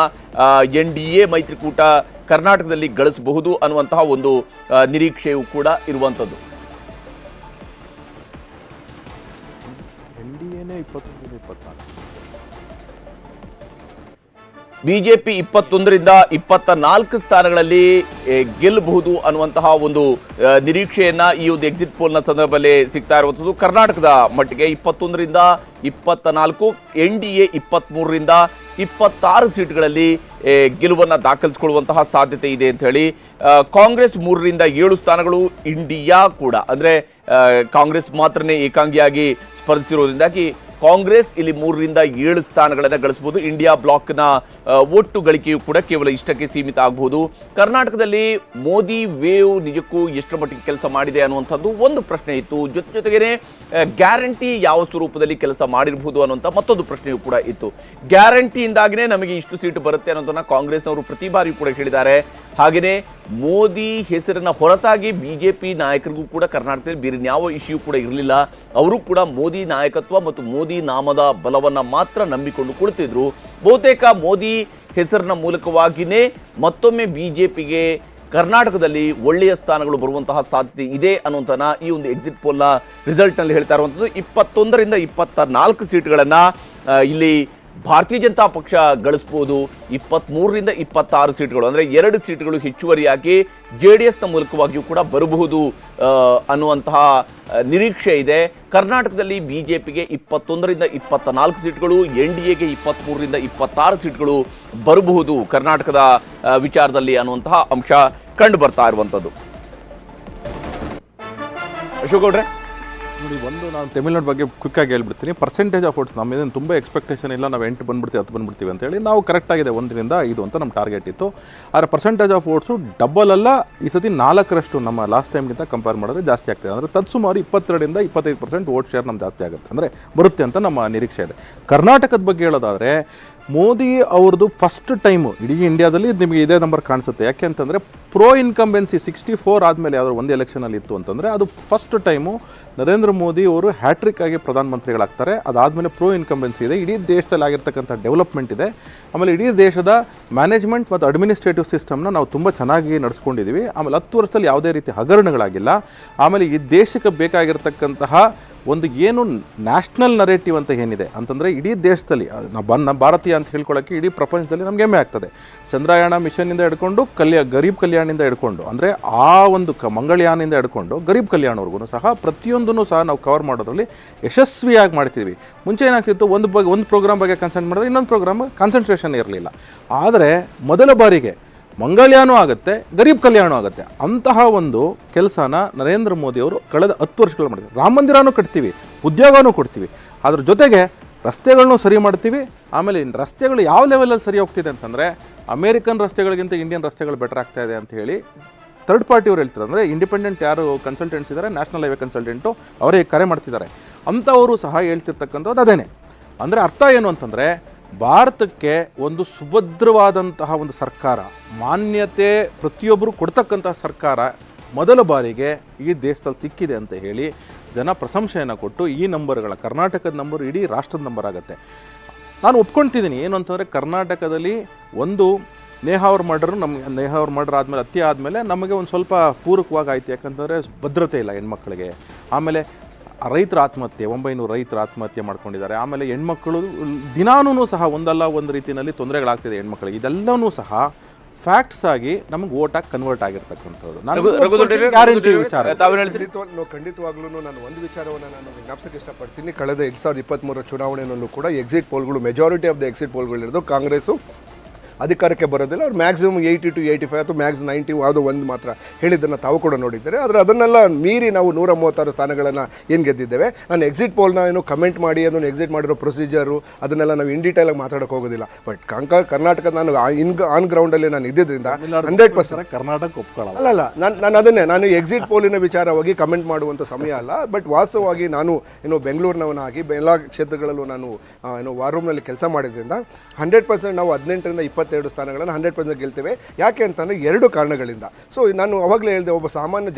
NDA ಮೈತ್ರಿಕೂಟ ಕರ್ನಾಟಕದಲ್ಲಿ ಗಳಿಸಬಹುದು ಅನ್ನುವಂತಹ ಒಂದು ನಿರೀಕ್ಷೆಯೂ ಕೂಡ ಇರುವಂಥದ್ದು. NDAನೇ 23-24. ಬಿಜೆಪಿ 21ರಿಂದ 24 ಸ್ಥಾನಗಳಲ್ಲಿ ಗೆಲ್ಲಬಹುದು ಅನ್ನುವಂತಹ ಒಂದು ನಿರೀಕ್ಷೆಯನ್ನ ಈ ಒಂದು ಎಕ್ಸಿಟ್ ಪೋಲ್ನ ಸಂದರ್ಭದಲ್ಲಿ ಸಿಗ್ತಾ ಇರುವಂಥದ್ದು. ಕರ್ನಾಟಕದ ಮಟ್ಟಿಗೆ 21ರಿಂದ 24, NDA 23ರಿಂದ 26 ಸೀಟ್ಗಳಲ್ಲಿ ಗೆಲುವನ್ನು ದಾಖಲಿಸಿಕೊಳ್ಳುವಂತಹ ಸಾಧ್ಯತೆ ಇದೆ ಅಂತ ಹೇಳಿ. ಕಾಂಗ್ರೆಸ್ 3ರಿಂದ 7 ಸ್ಥಾನಗಳು, ಇಂಡಿಯಾ ಕೂಡ ಅಂದ್ರೆ ಕಾಂಗ್ರೆಸ್ ಮಾತ್ರನೇ ಏಕಾಂಗಿಯಾಗಿ ಸ್ಪರ್ಧಿಸಿರೋದ್ರಿಂದಾಗಿ ಕಾಂಗ್ರೆಸ್ ಇಲ್ಲಿ 3ರಿಂದ 7 ಸ್ಥಾನಗಳನ್ನು ಗಳಿಸಬಹುದು. ಇಂಡಿಯಾ ಬ್ಲಾಕ್ನ ಒಟ್ಟು ಗಳಿಕೆಯು ಕೂಡ ಕೇವಲ ಇಷ್ಟಕ್ಕೆ ಸೀಮಿತ ಆಗಬಹುದು. ಕರ್ನಾಟಕದಲ್ಲಿ ಮೋದಿ ವೇವ್ ನಿಜಕ್ಕೂ ಎಷ್ಟರ ಮಟ್ಟಿಗೆ ಕೆಲಸ ಮಾಡಿದೆ ಅನ್ನುವಂಥದ್ದು ಒಂದು ಪ್ರಶ್ನೆ ಇತ್ತು. ಜೊತೆಗೇನೆ ಗ್ಯಾರಂಟಿ ಯಾವ ಸ್ವರೂಪದಲ್ಲಿ ಕೆಲಸ ಮಾಡಿರಬಹುದು ಅನ್ನುವಂಥ ಮತ್ತೊಂದು ಪ್ರಶ್ನೆಯೂ ಕೂಡ ಇತ್ತು. ಗ್ಯಾರಂಟಿಯಿಂದಾಗಿನೇ ನಮಗೆ ಇಷ್ಟು ಸೀಟು ಬರುತ್ತೆ ಅನ್ನೋದನ್ನ ಕಾಂಗ್ರೆಸ್ನವರು ಪ್ರತಿ ಬಾರಿ ಕೂಡ ಹೇಳಿದ್ದಾರೆ. ಹಾಗೆಯೇ ಮೋದಿ ಹೆಸರನ್ನ ಹೊರತಾಗಿ ಬಿಜೆಪಿ ನಾಯಕರಿಗೂ ಕೂಡ ಕರ್ನಾಟಕದಲ್ಲಿ ಬೇರೆ ಯಾವ ಇಶ್ಯೂ ಕೂಡ ಇರಲಿಲ್ಲ. ಅವರು ಕೂಡ ಮೋದಿ ನಾಯಕತ್ವ ಮತ್ತು ಮೋದಿ ನಾಮದ ಬಲವನ್ನ ಮಾತ್ರ ನಂಬಿಕೊಂಡು ಕುಳಿತಿದ್ರು. ಬಹುತೇಕ ಮೋದಿ ಹೆಸರಿನ ಮೂಲಕವಾಗಿಯೇ ಮತ್ತೊಮ್ಮೆ ಬಿಜೆಪಿಗೆ ಕರ್ನಾಟಕದಲ್ಲಿ ಒಳ್ಳೆಯ ಸ್ಥಾನಗಳು ಬರುವಂತಹ ಸಾಧ್ಯತೆ ಇದೆ ಅನ್ನುವಂಥನ ಈ ಒಂದು ಎಕ್ಸಿಟ್ ಪೋಲ್ನ ರಿಸಲ್ಟ್ನಲ್ಲಿ ಹೇಳ್ತಾ ಇರುವಂಥದ್ದು. 21ರಿಂದ 24 ಸೀಟ್ಗಳನ್ನು ಇಲ್ಲಿ ಭಾರತೀಯ ಜನತಾ ಪಕ್ಷ ಗಳಿಸಬಹುದು. 23ರಿಂದ 26 ಸೀಟ್ಗಳು ಅಂದರೆ 2 ಸೀಟ್ಗಳು ಹೆಚ್ಚುವರಿಯಾಗಿ JDSನ ಮೂಲಕವಾಗಿಯೂ ಕೂಡ ಬರಬಹುದು ಅನ್ನುವಂತಹ ನಿರೀಕ್ಷೆ ಇದೆ. ಕರ್ನಾಟಕದಲ್ಲಿ ಬಿಜೆಪಿಗೆ 21ರಿಂದ 24 ಸೀಟ್ಗಳು, NDAಗೆ 23ರಿಂದ 26 ಸೀಟ್ಗಳು ಬರಬಹುದು ಕರ್ನಾಟಕದ ವಿಚಾರದಲ್ಲಿ ಅನ್ನುವಂತಹ ಅಂಶ ಕಂಡು ಬರ್ತಾ ಇರುವಂಥದ್ದು. ಅಶೋಕ್ ಗೌಡ್ರೆ, ನೋಡಿ, ಒಂದು ನಾನು ತಮಿಳ್ನಾಡು ಬಗ್ಗೆ ಕ್ವಿಕ್ಕಾಗಿ ಹೇಳ್ಬಿಡ್ತೀನಿ. ಪರ್ಸೆಂಟೇಜ್ ಆಫ್ ವೋಟ್ಸ್ ನಮ್ಮೇನು ತುಂಬ ಎಕ್ಸ್ಪೆಕ್ಟೇಷನ್ ಇಲ್ಲ, ನಾವು 8 ಬಂದ್ಬಿಡ್ತೀವಿ 10 ಬಂದ್ಬಿಡ್ತೀವಿ ಅಂತೇಳಿ. ನಾವು ಕರೆಕ್ಟಾಗಿದೆ 1ರಿಂದ 5 ಅಂತ ನಮ್ಮ ಟಾರ್ಗೆಟ್ ಇತ್ತು. ಆದರೆ ಪರ್ಸೆಂಟೇಜ್ ಆಫ್ ವೋಟ್ಸು ಡಬಲ್ ಅಲ್ಲ, ಈ ಸತಿ 4ರಷ್ಟು ನಮ್ಮ ಲಾಸ್ಟ್ ಟೈಮ್ಗಿಂತ ಕಂಪೇರ್ ಮಾಡಿದ್ರೆ ಜಾಸ್ತಿ ಆಗ್ತದೆ. ಅಂದರೆ ತತ್ಸುಮಾರು 22ರಿಂದ 25% ವೋಟ್ ಶೇರ್ ನಮ್ಗೆ ಜಾಸ್ತಿ ಆಗುತ್ತೆ, ಅಂದರೆ ಬರುತ್ತೆ ಅಂತ ನಮ್ಮ ನಿರೀಕ್ಷೆ ಇದೆ. ಕರ್ನಾಟಕದ ಬಗ್ಗೆ ಹೇಳೋದಾದರೆ ಮೋದಿ ಅವ್ರದ್ದು ಫಸ್ಟ್ ಟೈಮು ಇಡೀ ಇಂಡಿಯಾದಲ್ಲಿ ನಿಮಗೆ ಇದೇ ನಂಬರ್ ಕಾಣಿಸುತ್ತೆ. ಯಾಕೆ ಅಂತಂದರೆ ಪ್ರೋ ಇನ್ಕಂಬೆನ್ಸಿ 64 ಆದಮೇಲೆ ಯಾವ್ದಾದ್ರು ಒಂದು ಎಲೆಕ್ಷನಲ್ಲಿ ಇತ್ತು ಅಂತಂದರೆ ಅದು ಫಸ್ಟ್ ಟೈಮು ನರೇಂದ್ರ ಮೋದಿ ಅವರು ಹ್ಯಾಟ್ರಿಕ್ ಆಗಿ ಪ್ರಧಾನಮಂತ್ರಿಗಳಾಗ್ತಾರೆ. ಅದಾದಮೇಲೆ ಪ್ರೋ ಇನ್ಕಂಬೆನ್ಸಿ ಇದೆ, ಇಡೀ ದೇಶದಲ್ಲಿ ಆಗಿರ್ತಕ್ಕಂಥ ಡೆವಲಪ್ಮೆಂಟ್ ಇದೆ. ಆಮೇಲೆ ಇಡೀ ದೇಶದ ಮ್ಯಾನೇಜ್ಮೆಂಟ್ ಮತ್ತು ಅಡ್ಮಿನಿಸ್ಟ್ರೇಟಿವ್ ಸಿಸ್ಟಮ್ನ ನಾವು ತುಂಬ ಚೆನ್ನಾಗಿ ನಡೆಸ್ಕೊಂಡಿದ್ದೀವಿ. ಆಮೇಲೆ 10 ವರ್ಷದಲ್ಲಿ ಯಾವುದೇ ರೀತಿ ಹಗರಣಗಳಾಗಿಲ್ಲ. ಆಮೇಲೆ ಈ ದೇಶಕ್ಕೆ ಬೇಕಾಗಿರ್ತಕ್ಕಂತಹ ಒಂದು ಏನು ನ್ಯಾಷನಲ್ ನರೇಟಿವ್ ಅಂತ ಏನಿದೆ ಅಂತಂದರೆ ಇಡೀ ದೇಶದಲ್ಲಿ ನಮ್ಮ ಭಾರತೀಯ ಅಂತ ಹೇಳ್ಕೊಳ್ಳೋಕ್ಕೆ ಇಡೀ ಪ್ರಪಂಚದಲ್ಲಿ ನಮ್ಗೆ ಹೆಮ್ಮೆ ಆಗ್ತದೆ. ಚಂದ್ರಯಾನ ಮಿಷನ್ನಿಂದ ಹಿಡ್ಕೊಂಡು ಗರೀಬ್ ಕಲ್ಯಾಣಿಂದ ಹಿಡ್ಕೊಂಡು, ಅಂದರೆ ಆ ಒಂದು ಮಂಗಳಯಾನಿಂದ ಹಿಡ್ಕೊಂಡು ಗರೀಬ್ ಕಲ್ಯಾಣವರೆಗೂ ಸಹ ಪ್ರತಿಯೊಂದನ್ನು ಸಹ ನಾವು ಕವರ್ ಮಾಡೋದ್ರಲ್ಲಿ ಯಶಸ್ವಿಯಾಗಿ ಮಾಡ್ತೀವಿ. ಮುಂಚೆ ಏನಾಗ್ತಿತ್ತು, ಒಂದು ಪ್ರೋಗ್ರಾಮ್ ಬಗ್ಗೆ ಕನ್ಸಂಟ್ ಮಾಡಿದ್ರೆ ಇನ್ನೊಂದು ಪ್ರೋಗ್ರಾಮ್ ಕಾನ್ಸಂಟ್ರೇಷನ್ ಇರಲಿಲ್ಲ. ಆದರೆ ಮೊದಲ ಬಾರಿಗೆ ಮಂಗಳಯಾನೂ ಆಗುತ್ತೆ, ಗರೀಬ್ ಕಲ್ಯಾಣ ಆಗುತ್ತೆ. ಅಂತಹ ಒಂದು ಕೆಲಸನ ನರೇಂದ್ರ ಮೋದಿ ಅವರು ಕಳೆದ 10 ವರ್ಷಗಳು ಮಾಡಿದ್ದಾರೆ. ರಾಮ ಮಂದಿರನೂ ಕಟ್ತೀವಿ, ಉದ್ಯೋಗನೂ ಕೊಡ್ತೀವಿ, ಅದ್ರ ಜೊತೆಗೆ ರಸ್ತೆಗಳನ್ನೂ ಸರಿ ಮಾಡ್ತೀವಿ. ಆಮೇಲೆ ರಸ್ತೆಗಳು ಯಾವ ಲೆವೆಲಲ್ಲಿ ಸರಿ ಹೋಗ್ತಿದೆ ಅಂತಂದರೆ ಅಮೇರಿಕನ್ ರಸ್ತೆಗಳಿಗಿಂತ ಇಂಡಿಯನ್ ರಸ್ತೆಗಳು ಬೆಟರ್ ಆಗ್ತಾ ಇದೆ ಅಂತ ಹೇಳಿ ಥರ್ಡ್ ಪಾರ್ಟಿಯವ್ರು ಹೇಳ್ತಾರೆ. ಅಂದರೆ ಇಂಡಿಪೆಂಡೆಂಟ್ ಯಾರು ಕನ್ಸಲ್ಟೆಂಟ್ಸ್ ಇದ್ದಾರೆ, ನ್ಯಾಷನಲ್ ಹೈವೇ ಕನ್ಸಲ್ಟೆಂಟು ಅವರೇ ಕರೆ ಮಾಡ್ತಿದ್ದಾರೆ. ಅಂಥವರು ಸಹ ಹೇಳ್ತಿರ್ತಕ್ಕಂಥದ್ದು ಅದೇನೆ. ಅಂದರೆ ಅರ್ಥ ಏನು ಅಂತಂದರೆ ಭಾರತಕ್ಕೆ ಒಂದು ಸುಭದ್ರವಾದಂತಹ ಒಂದು ಸರ್ಕಾರ, ಮಾನ್ಯತೆ ಪ್ರತಿಯೊಬ್ಬರು ಕೊಡ್ತಕ್ಕಂತಹ ಸರ್ಕಾರ ಮೊದಲ ಬಾರಿಗೆ ಈ ದೇಶದಲ್ಲಿ ಸಿಕ್ಕಿದೆ ಅಂತ ಹೇಳಿ ಜನ ಪ್ರಶಂಸೆಯನ್ನು ಕೊಟ್ಟು ಈ ನಂಬರ್ಗಳ ಕರ್ನಾಟಕದ ನಂಬರ್ ಇಡೀ ರಾಷ್ಟ್ರದ ನಂಬರ್ ಆಗುತ್ತೆ. ನಾನು ಒಪ್ಕೊಳ್ತಿದ್ದೀನಿ ಏನು ಅಂತಂದರೆ, ಕರ್ನಾಟಕದಲ್ಲಿ ಒಂದು ನೇಹಾ ಅವ್ರ ಮರ್ಡರ್ ಆದಮೇಲೆ, ಹತ್ಯೆ ಆದಮೇಲೆ ನಮಗೆ ಒಂದು ಸ್ವಲ್ಪ ಪೂರಕವಾಗಿ ಆಯಿತು. ಯಾಕಂತಂದರೆ ಭದ್ರತೆ ಇಲ್ಲ ಹೆಣ್ಮಕ್ಳಿಗೆ. ಆಮೇಲೆ ರೈತರ ಆತ್ಮಹತ್ಯೆ, 900 ರೈತರ ಆತ್ಮಹತ್ಯೆ ಮಾಡ್ಕೊಂಡಿದ್ದಾರೆ. ಆಮೇಲೆ ಹೆಣ್ಮಕ್ಳು ದಿನಾನೂ ಸಹ ಒಂದಲ್ಲ ಒಂದು ರೀತಿಯಲ್ಲಿ ತೊಂದರೆಗಳಾಗ್ತಿದೆ ಹೆಣ್ಮಕ್ಳಿಗೆ. ಇದೆಲ್ಲವೂ ಸಹ ಫ್ಯಾಕ್ಟ್ಸ್ ಆಗಿ ನಮಗೆ ಓಟಾಗಿ ಕನ್ವರ್ಟ್ ಆಗಿರ್ತಕ್ಕಂಥದ್ದು. ಗ್ಯಾರಂಟಿ ವಿಚಾರ ಖಂಡಿತವಾಗ್ಲೂ ನಾನು ಒಂದು ವಿಚಾರವನ್ನು ನಾನು ಜ್ಞಾಪಿಸಕ್ಕೆ ಇಷ್ಟಪಡ್ತೀನಿ. ಕಳೆದ 2023 ಚುನಾವಣೆಯಲ್ಲೂ ಕೂಡ ಎಕ್ಸಿಟ್ ಪೋಲ್ಗಳು, ಮೆಜಾರಿಟಿ ಆಫ್ ದ ಎಕ್ಸಿಟ್ ಪೋಲ್ಗಳಿರೋದು ಕಾಂಗ್ರೆಸ್ಸು ಅಧಿಕಾರಕ್ಕೆ ಬರೋದಿಲ್ಲ. ಅವ್ರು ಮ್ಯಾಕ್ಸಿಮಮ್ 80 to 85 ಅಥವಾ ಮ್ಯಾಕ್ಸ್ 90 ಯಾವುದೋ ಒಂದು ಮಾತ್ರ ಹೇಳಿದ್ದನ್ನು ತಾವು ಕೂಡ ನೋಡಿದ್ದಾರೆ. ಆದರೆ ಅದನ್ನೆಲ್ಲ ಮೀರಿ ನಾವು 136 ಸ್ಥಾನಗಳನ್ನು ಏನು ಗೆದ್ದಿದ್ದೇವೆ. ನಾನು ಎಕ್ಸಿಟ್ ಪೋಲ್ನ ಏನು ಕಮೆಂಟ್ ಮಾಡಿ ಅದನ್ನು ಎಕ್ಸಿಟ್ ಮಾಡಿರೋ ಪ್ರೊಸೀಜರು ಅದನ್ನೆಲ್ಲ ನಾವು ಇನ್ ಡೀಟೇಲಾಗಿ ಮಾತಾಡೋಕೆ ಹೋಗೋದಿಲ್ಲ. ಬಟ್ ಕರ್ನಾಟಕ ನಾನು ಆನ್ ಗ್ರೌಂಡಲ್ಲಿ ನಾನು ಇದ್ದಿದ್ದರಿಂದ 100% ಕರ್ನಾಟಕ ಒಪ್ಕೊಳ್ಳಲ್ಲ. ಅಲ್ಲ ನಾನು ಎಕ್ಸಿಟ್ ಪೋಲಿನ ವಿಚಾರವಾಗಿ ಕಮೆಂಟ್ ಮಾಡುವಂಥ ಸಮಯ ಅಲ್ಲ. ಬಟ್ ವಾಸ್ತವವಾಗಿ ನಾನು ಬೆಂಗಳೂರಿನವನಾಗಿ ಎಲ್ಲ ಕ್ಷೇತ್ರಗಳಲ್ಲೂ ನಾನು ವಾರ್ ರೂಮ್ನಲ್ಲಿ ಕೆಲಸ ಮಾಡಿದ್ರಿಂದ 100% ನಾವು 18ರಿಂದ 22 ಸ್ಥಾನಗಳನ್ನು 100% ಗೆಲ್ತೇವೆ. ಯಾಕೆ ಅಂತಂದರೆ 2 ಕಾರಣಗಳಿಂದ. ಸೊ ನಾನು ಅವಾಗಲೇ ಹೇಳಿದೆ, ಒಬ್ಬ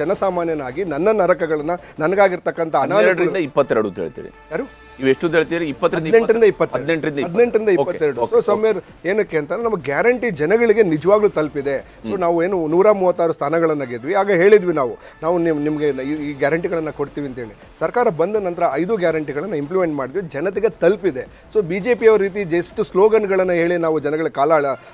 ಜನಸಾಮಾನ್ಯನಾಗಿ ನನ್ನ ನರಕಗಳನ್ನು ನನಗಾಗಿರ್ತಕ್ಕಂಥ 12ರಿಂದ 22 ಅಂತ ಹೇಳ್ತೀರಿ. ಯಾರು ನೀವು ಎಷ್ಟು ಹೇಳ್ತೀರಿ? 18ರಿಂದ 22. ಸೊ ಸಮ್ವೇರ್ ಏನಕ್ಕೆ ಅಂತಂದ್ರೆ ನಮ್ಮ ಗ್ಯಾರಂಟಿ ಜನಗಳಿಗೆ ನಿಜವಾಗ್ಲೂ ತಲುಪಿದೆ. ಸೊ ನಾವು ಏನು 136 ಸ್ಥಾನಗಳನ್ನು ಗೆದ್ವಿ. ಆಗ ಹೇಳಿದ್ವಿ ನಾವು ನಿಮಗೆ ಈ ಗ್ಯಾರಂಟಿಗಳನ್ನು ಕೊಡ್ತೀವಿ ಅಂತೇಳಿ. ಸರ್ಕಾರ ಬಂದ ನಂತರ 5 ಗ್ಯಾರಂಟಿಗಳನ್ನು ಇಂಪ್ಲಿಮೆಂಟ್ ಮಾಡಿದ್ವಿ, ಜನತೆಗೆ ತಲುಪಿದೆ. ಸೊ BJP ಅವ್ರ ರೀತಿ ಜಸ್ಟ್ ಸ್ಲೋಗನ್ಗಳನ್ನು ಹೇಳಿ ನಾವು ಜನಗಳ ಕಾಲ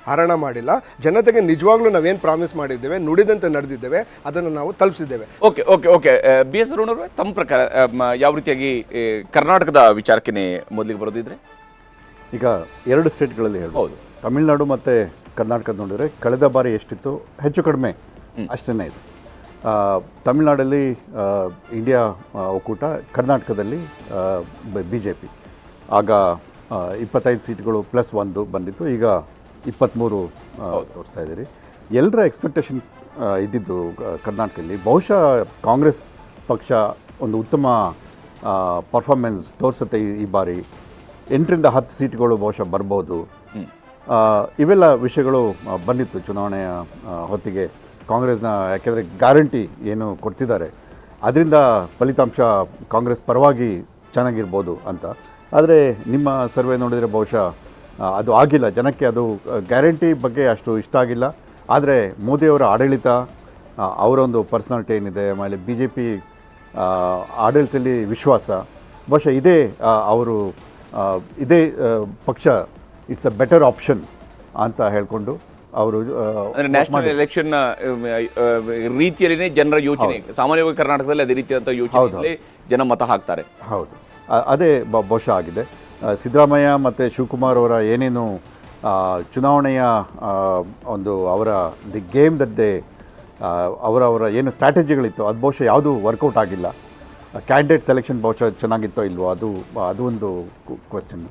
ಹರಣ ಮಾಡಿಲ್ಲ. ಜನತೆಗೆ ನಿಜವಾಗ್ಲೂ ನಾವೇನು ಪ್ರಾಮಿಸ್ ಮಾಡಿದ್ದೇವೆ, ನುಡಿದಂತೆ ನಡೆದಿದ್ದೇವೆ, ಅದನ್ನು ನಾವು ತಲುಪಿಸಿದ್ದೇವೆ. ಓಕೆ BS ಅರುಣ್ ಅವರೇ, ತಮ್ಮ ಪ್ರಕಾರ ಯಾವ ರೀತಿಯಾಗಿ ಕರ್ನಾಟಕದ ವಿಚಾರಕ್ಕೆ ಮೊದಲಿಗೆ ಬರೋದಿದ್ರೆ? ಈಗ 2 ಸ್ಟೇಟ್ಗಳಲ್ಲಿ ಹೇಳ್ಬೋದು. ತಮಿಳುನಾಡು ಮತ್ತು ಕರ್ನಾಟಕ ನೋಡಿದರೆ ಕಳೆದ ಬಾರಿ ಎಷ್ಟಿತ್ತು, ಹೆಚ್ಚು ಕಡಿಮೆ ಅಷ್ಟೇ ಇದೆ. ತಮಿಳುನಾಡಲ್ಲಿ ಇಂಡಿಯಾ ಒಕ್ಕೂಟ, ಕರ್ನಾಟಕದಲ್ಲಿ BJP. ಆಗ 25 ಸೀಟ್ಗಳು +1 ಬಂದಿತ್ತು. ಈಗ 23 ತೋರಿಸ್ತಾ ಇದ್ದೀರಿ. ಎಲ್ಲರ ಎಕ್ಸ್ಪೆಕ್ಟೇಷನ್ ಇದ್ದಿದ್ದು ಕರ್ನಾಟಕದಲ್ಲಿ ಬಹುಶಃ ಕಾಂಗ್ರೆಸ್ ಪಕ್ಷ ಒಂದು ಉತ್ತಮ ಪರ್ಫಾರ್ಮೆನ್ಸ್ ತೋರಿಸುತ್ತೆ ಈ ಬಾರಿ. 8ರಿಂದ 10 ಸೀಟ್ಗಳು ಬಹುಶಃ ಬರ್ಬೋದು. ಇವೆಲ್ಲ ವಿಷಯಗಳು ಬಂದಿತ್ತು ಚುನಾವಣೆಯ ಹೊತ್ತಿಗೆ ಕಾಂಗ್ರೆಸ್ನ. ಯಾಕೆಂದರೆ ಗ್ಯಾರಂಟಿ ಏನು ಕೊಡ್ತಿದ್ದಾರೆ ಅದರಿಂದ ಫಲಿತಾಂಶ ಕಾಂಗ್ರೆಸ್ ಪರವಾಗಿ ಚೆನ್ನಾಗಿರ್ಬೋದು ಅಂತ. ಆದರೆ ನಿಮ್ಮ ಸರ್ವೆ ನೋಡಿದರೆ ಬಹುಶಃ ಅದು ಆಗಿಲ್ಲ. ಜನಕ್ಕೆ ಅದು ಗ್ಯಾರಂಟಿ ಬಗ್ಗೆ ಅಷ್ಟು ಇಷ್ಟ ಆಗಿಲ್ಲ. ಆದರೆ ಮೋದಿಯವರ ಆಡಳಿತ, ಅವರೊಂದು ಪರ್ಸನಾಲಿಟಿ ಏನಿದೆ, ಆಮೇಲೆ BJP ಆಡಳಿತದಲ್ಲಿ ವಿಶ್ವಾಸ, ಬಹುಶಃ ಇದೇ ಪಕ್ಷ ಇಟ್ಸ್ ಅ ಬೆಟರ್ ಆಪ್ಷನ್ ಅಂತ ಹೇಳ್ಕೊಂಡು ಅವರು ನ್ಯಾಷನಲ್ ಎಲೆಕ್ಷನ್ ರೀತಿಯಲ್ಲಿನೇ ಜನರ ಯೋಚನೆ, ಸಾಮಾನ್ಯವಾಗಿ ಕರ್ನಾಟಕದಲ್ಲಿ ಅದೇ ರೀತಿಯಾದಂಥ ಯೋಚನೆ ಜನ ಮತ ಹಾಕ್ತಾರೆ. ಹೌದು, ಅದೇ ಬಹುಶಃ ಆಗಿದೆ. ಸಿದ್ದರಾಮಯ್ಯ ಮತ್ತು ಶಿವಕುಮಾರ್ ಅವರ ಏನೇನು ಚುನಾವಣೆಯ ಒಂದು ಅವರ ದಿ ಗೇಮ್ ದಟ್ ದೇ ಅವರ ಏನು ಸ್ಟ್ರಾಟಜಿಗಳಿತ್ತು ಅದು ಬಹುಶಃ ಯಾವುದೂ ವರ್ಕೌಟ್ ಆಗಿಲ್ಲ. ಕ್ಯಾಂಡಿಡೇಟ್ ಸೆಲೆಕ್ಷನ್ ಬಹುಶಃ ಚೆನ್ನಾಗಿತ್ತೋ ಇಲ್ವೋ ಅದು ಒಂದು ಕ್ವೆಶ್ಚನ್.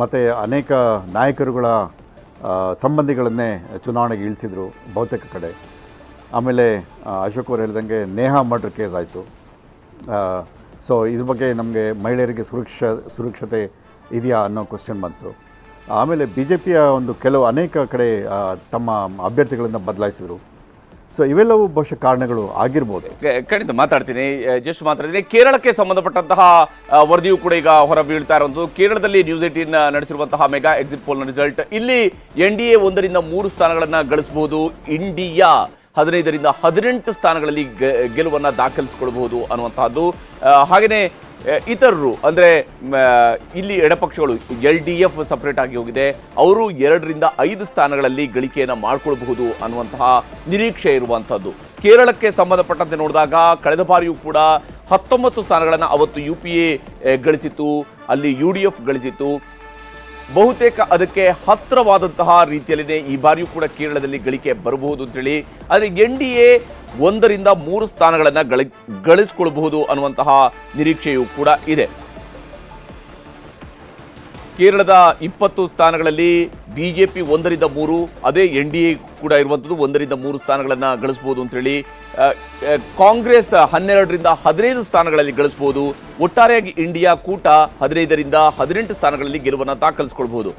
ಮತ್ತು ಅನೇಕ ನಾಯಕರುಗಳ ಸಂಬಂಧಿಗಳನ್ನೇ ಚುನಾವಣೆಗೆ ಇಳಿಸಿದರು ಬಹುತೇಕ ಕಡೆ. ಆಮೇಲೆ ಅಶೋಕ್ ಅವರು ಹೇಳಿದಂಗೆ ನೇಹಾ ಮರ್ಡರ್ ಕೇಸ್ ಆಯಿತು. ಸೊ ಇದ್ರ ಬಗ್ಗೆ ನಮಗೆ ಮಹಿಳೆಯರಿಗೆ ಸುರಕ್ಷತೆ ಇದೆಯಾ ಅನ್ನೋ ಕ್ವೆಶ್ಚನ್ ಬಂತು. ಆಮೇಲೆ BJPಯ ಒಂದು ಅನೇಕ ಕಡೆ ತಮ್ಮ ಅಭ್ಯರ್ಥಿಗಳನ್ನು ಬದಲಾಯಿಸಿದರು. ಸೊ ಇವೆಲ್ಲವೂ ಬಹುಶಃ ಕಾರಣಗಳು ಆಗಿರ್ಬೋದು. ಖಂಡಿತ ಮಾತಾಡ್ತೀನಿ. ಕೇರಳಕ್ಕೆ ಸಂಬಂಧಪಟ್ಟಂತಹ ವರದಿಯು ಕೂಡ ಈಗ ಹೊರ ಬೀಳ್ತಾ ಇರುವಂಥದ್ದು. ಕೇರಳದಲ್ಲಿ ನ್ಯೂಸ್ 18 ನಡೆಸಿರುವಂತಹ ಮೆಗಾ ಎಕ್ಸಿಟ್ ಪೋಲ್ನ ರಿಸಲ್ಟ್. ಇಲ್ಲಿ NDA 1ರಿಂದ 3 ಸ್ಥಾನಗಳನ್ನು ಗಳಿಸಬಹುದು, ಇಂಡಿಯಾ 15ರಿಂದ 18 ಸ್ಥಾನಗಳಲ್ಲಿ ಗೆಲುವನ್ನು ದಾಖಲಿಸಿಕೊಳ್ಳಬಹುದು ಅನ್ನುವಂತಹದ್ದು. ಹಾಗೆಯೇ ಇತರರು ಅಂದರೆ ಇಲ್ಲಿ ಎಡಪಕ್ಷಗಳು LDF ಸಪರೇಟ್ ಆಗಿ ಹೋಗಿದೆ, ಅವರು 2ರಿಂದ 5 ಸ್ಥಾನಗಳಲ್ಲಿ ಗಳಿಕೆಯನ್ನು ಮಾಡಿಕೊಳ್ಳಬಹುದು ಅನ್ನುವಂತಹ ನಿರೀಕ್ಷೆ ಇರುವಂಥದ್ದು. ಕೇರಳಕ್ಕೆ ಸಂಬಂಧಪಟ್ಟಂತೆ ನೋಡಿದಾಗ ಕಳೆದ ಬಾರಿಯೂ ಕೂಡ 19 ಸ್ಥಾನಗಳನ್ನು ಅವತ್ತು UPA ಗಳಿಸಿತ್ತು, ಅಲ್ಲಿ UDF ಗಳಿಸಿತ್ತು. ಬಹುತೇಕ ಅದಕ್ಕೆ ಹತ್ತಿರವಾದಂತಹ ರೀತಿಯಲ್ಲಿನೇ ಈ ಬಾರಿಯೂ ಕೂಡ ಕೇರಳದಲ್ಲಿ ಗಳಿಕೆ ಬರಬಹುದು ಅಂತೇಳಿ. ಆದರೆ NDA 1ರಿಂದ 3 ಸ್ಥಾನಗಳನ್ನು ಗಳಿಸಿಕೊಳ್ಳಬಹುದು ಅನ್ನುವಂತಹ ನಿರೀಕ್ಷೆಯೂ ಕೂಡ ಇದೆ. ಕೇರಳದ 20 ಸ್ಥಾನಗಳಲ್ಲಿ ಬಿಜೆಪಿ 1ರಿಂದ 3, ಅದೇ NDA ಕೂಡ ಇರುವಂಥದ್ದು 1ರಿಂದ 3 ಸ್ಥಾನಗಳನ್ನು ಗಳಿಸ್ಬೋದು ಅಂತೇಳಿ. ಕಾಂಗ್ರೆಸ್ 12ರಿಂದ 15 ಸ್ಥಾನಗಳಲ್ಲಿ ಗಳಿಸ್ಬೋದು. ಒಟ್ಟಾರೆಯಾಗಿ ಇಂಡಿಯಾ ಕೂಟ 15ರಿಂದ 18 ಸ್ಥಾನಗಳಲ್ಲಿ ಗೆಲುವನ್ನು ದಾಖಲಿಸಿಕೊಳ್ಬಹುದು.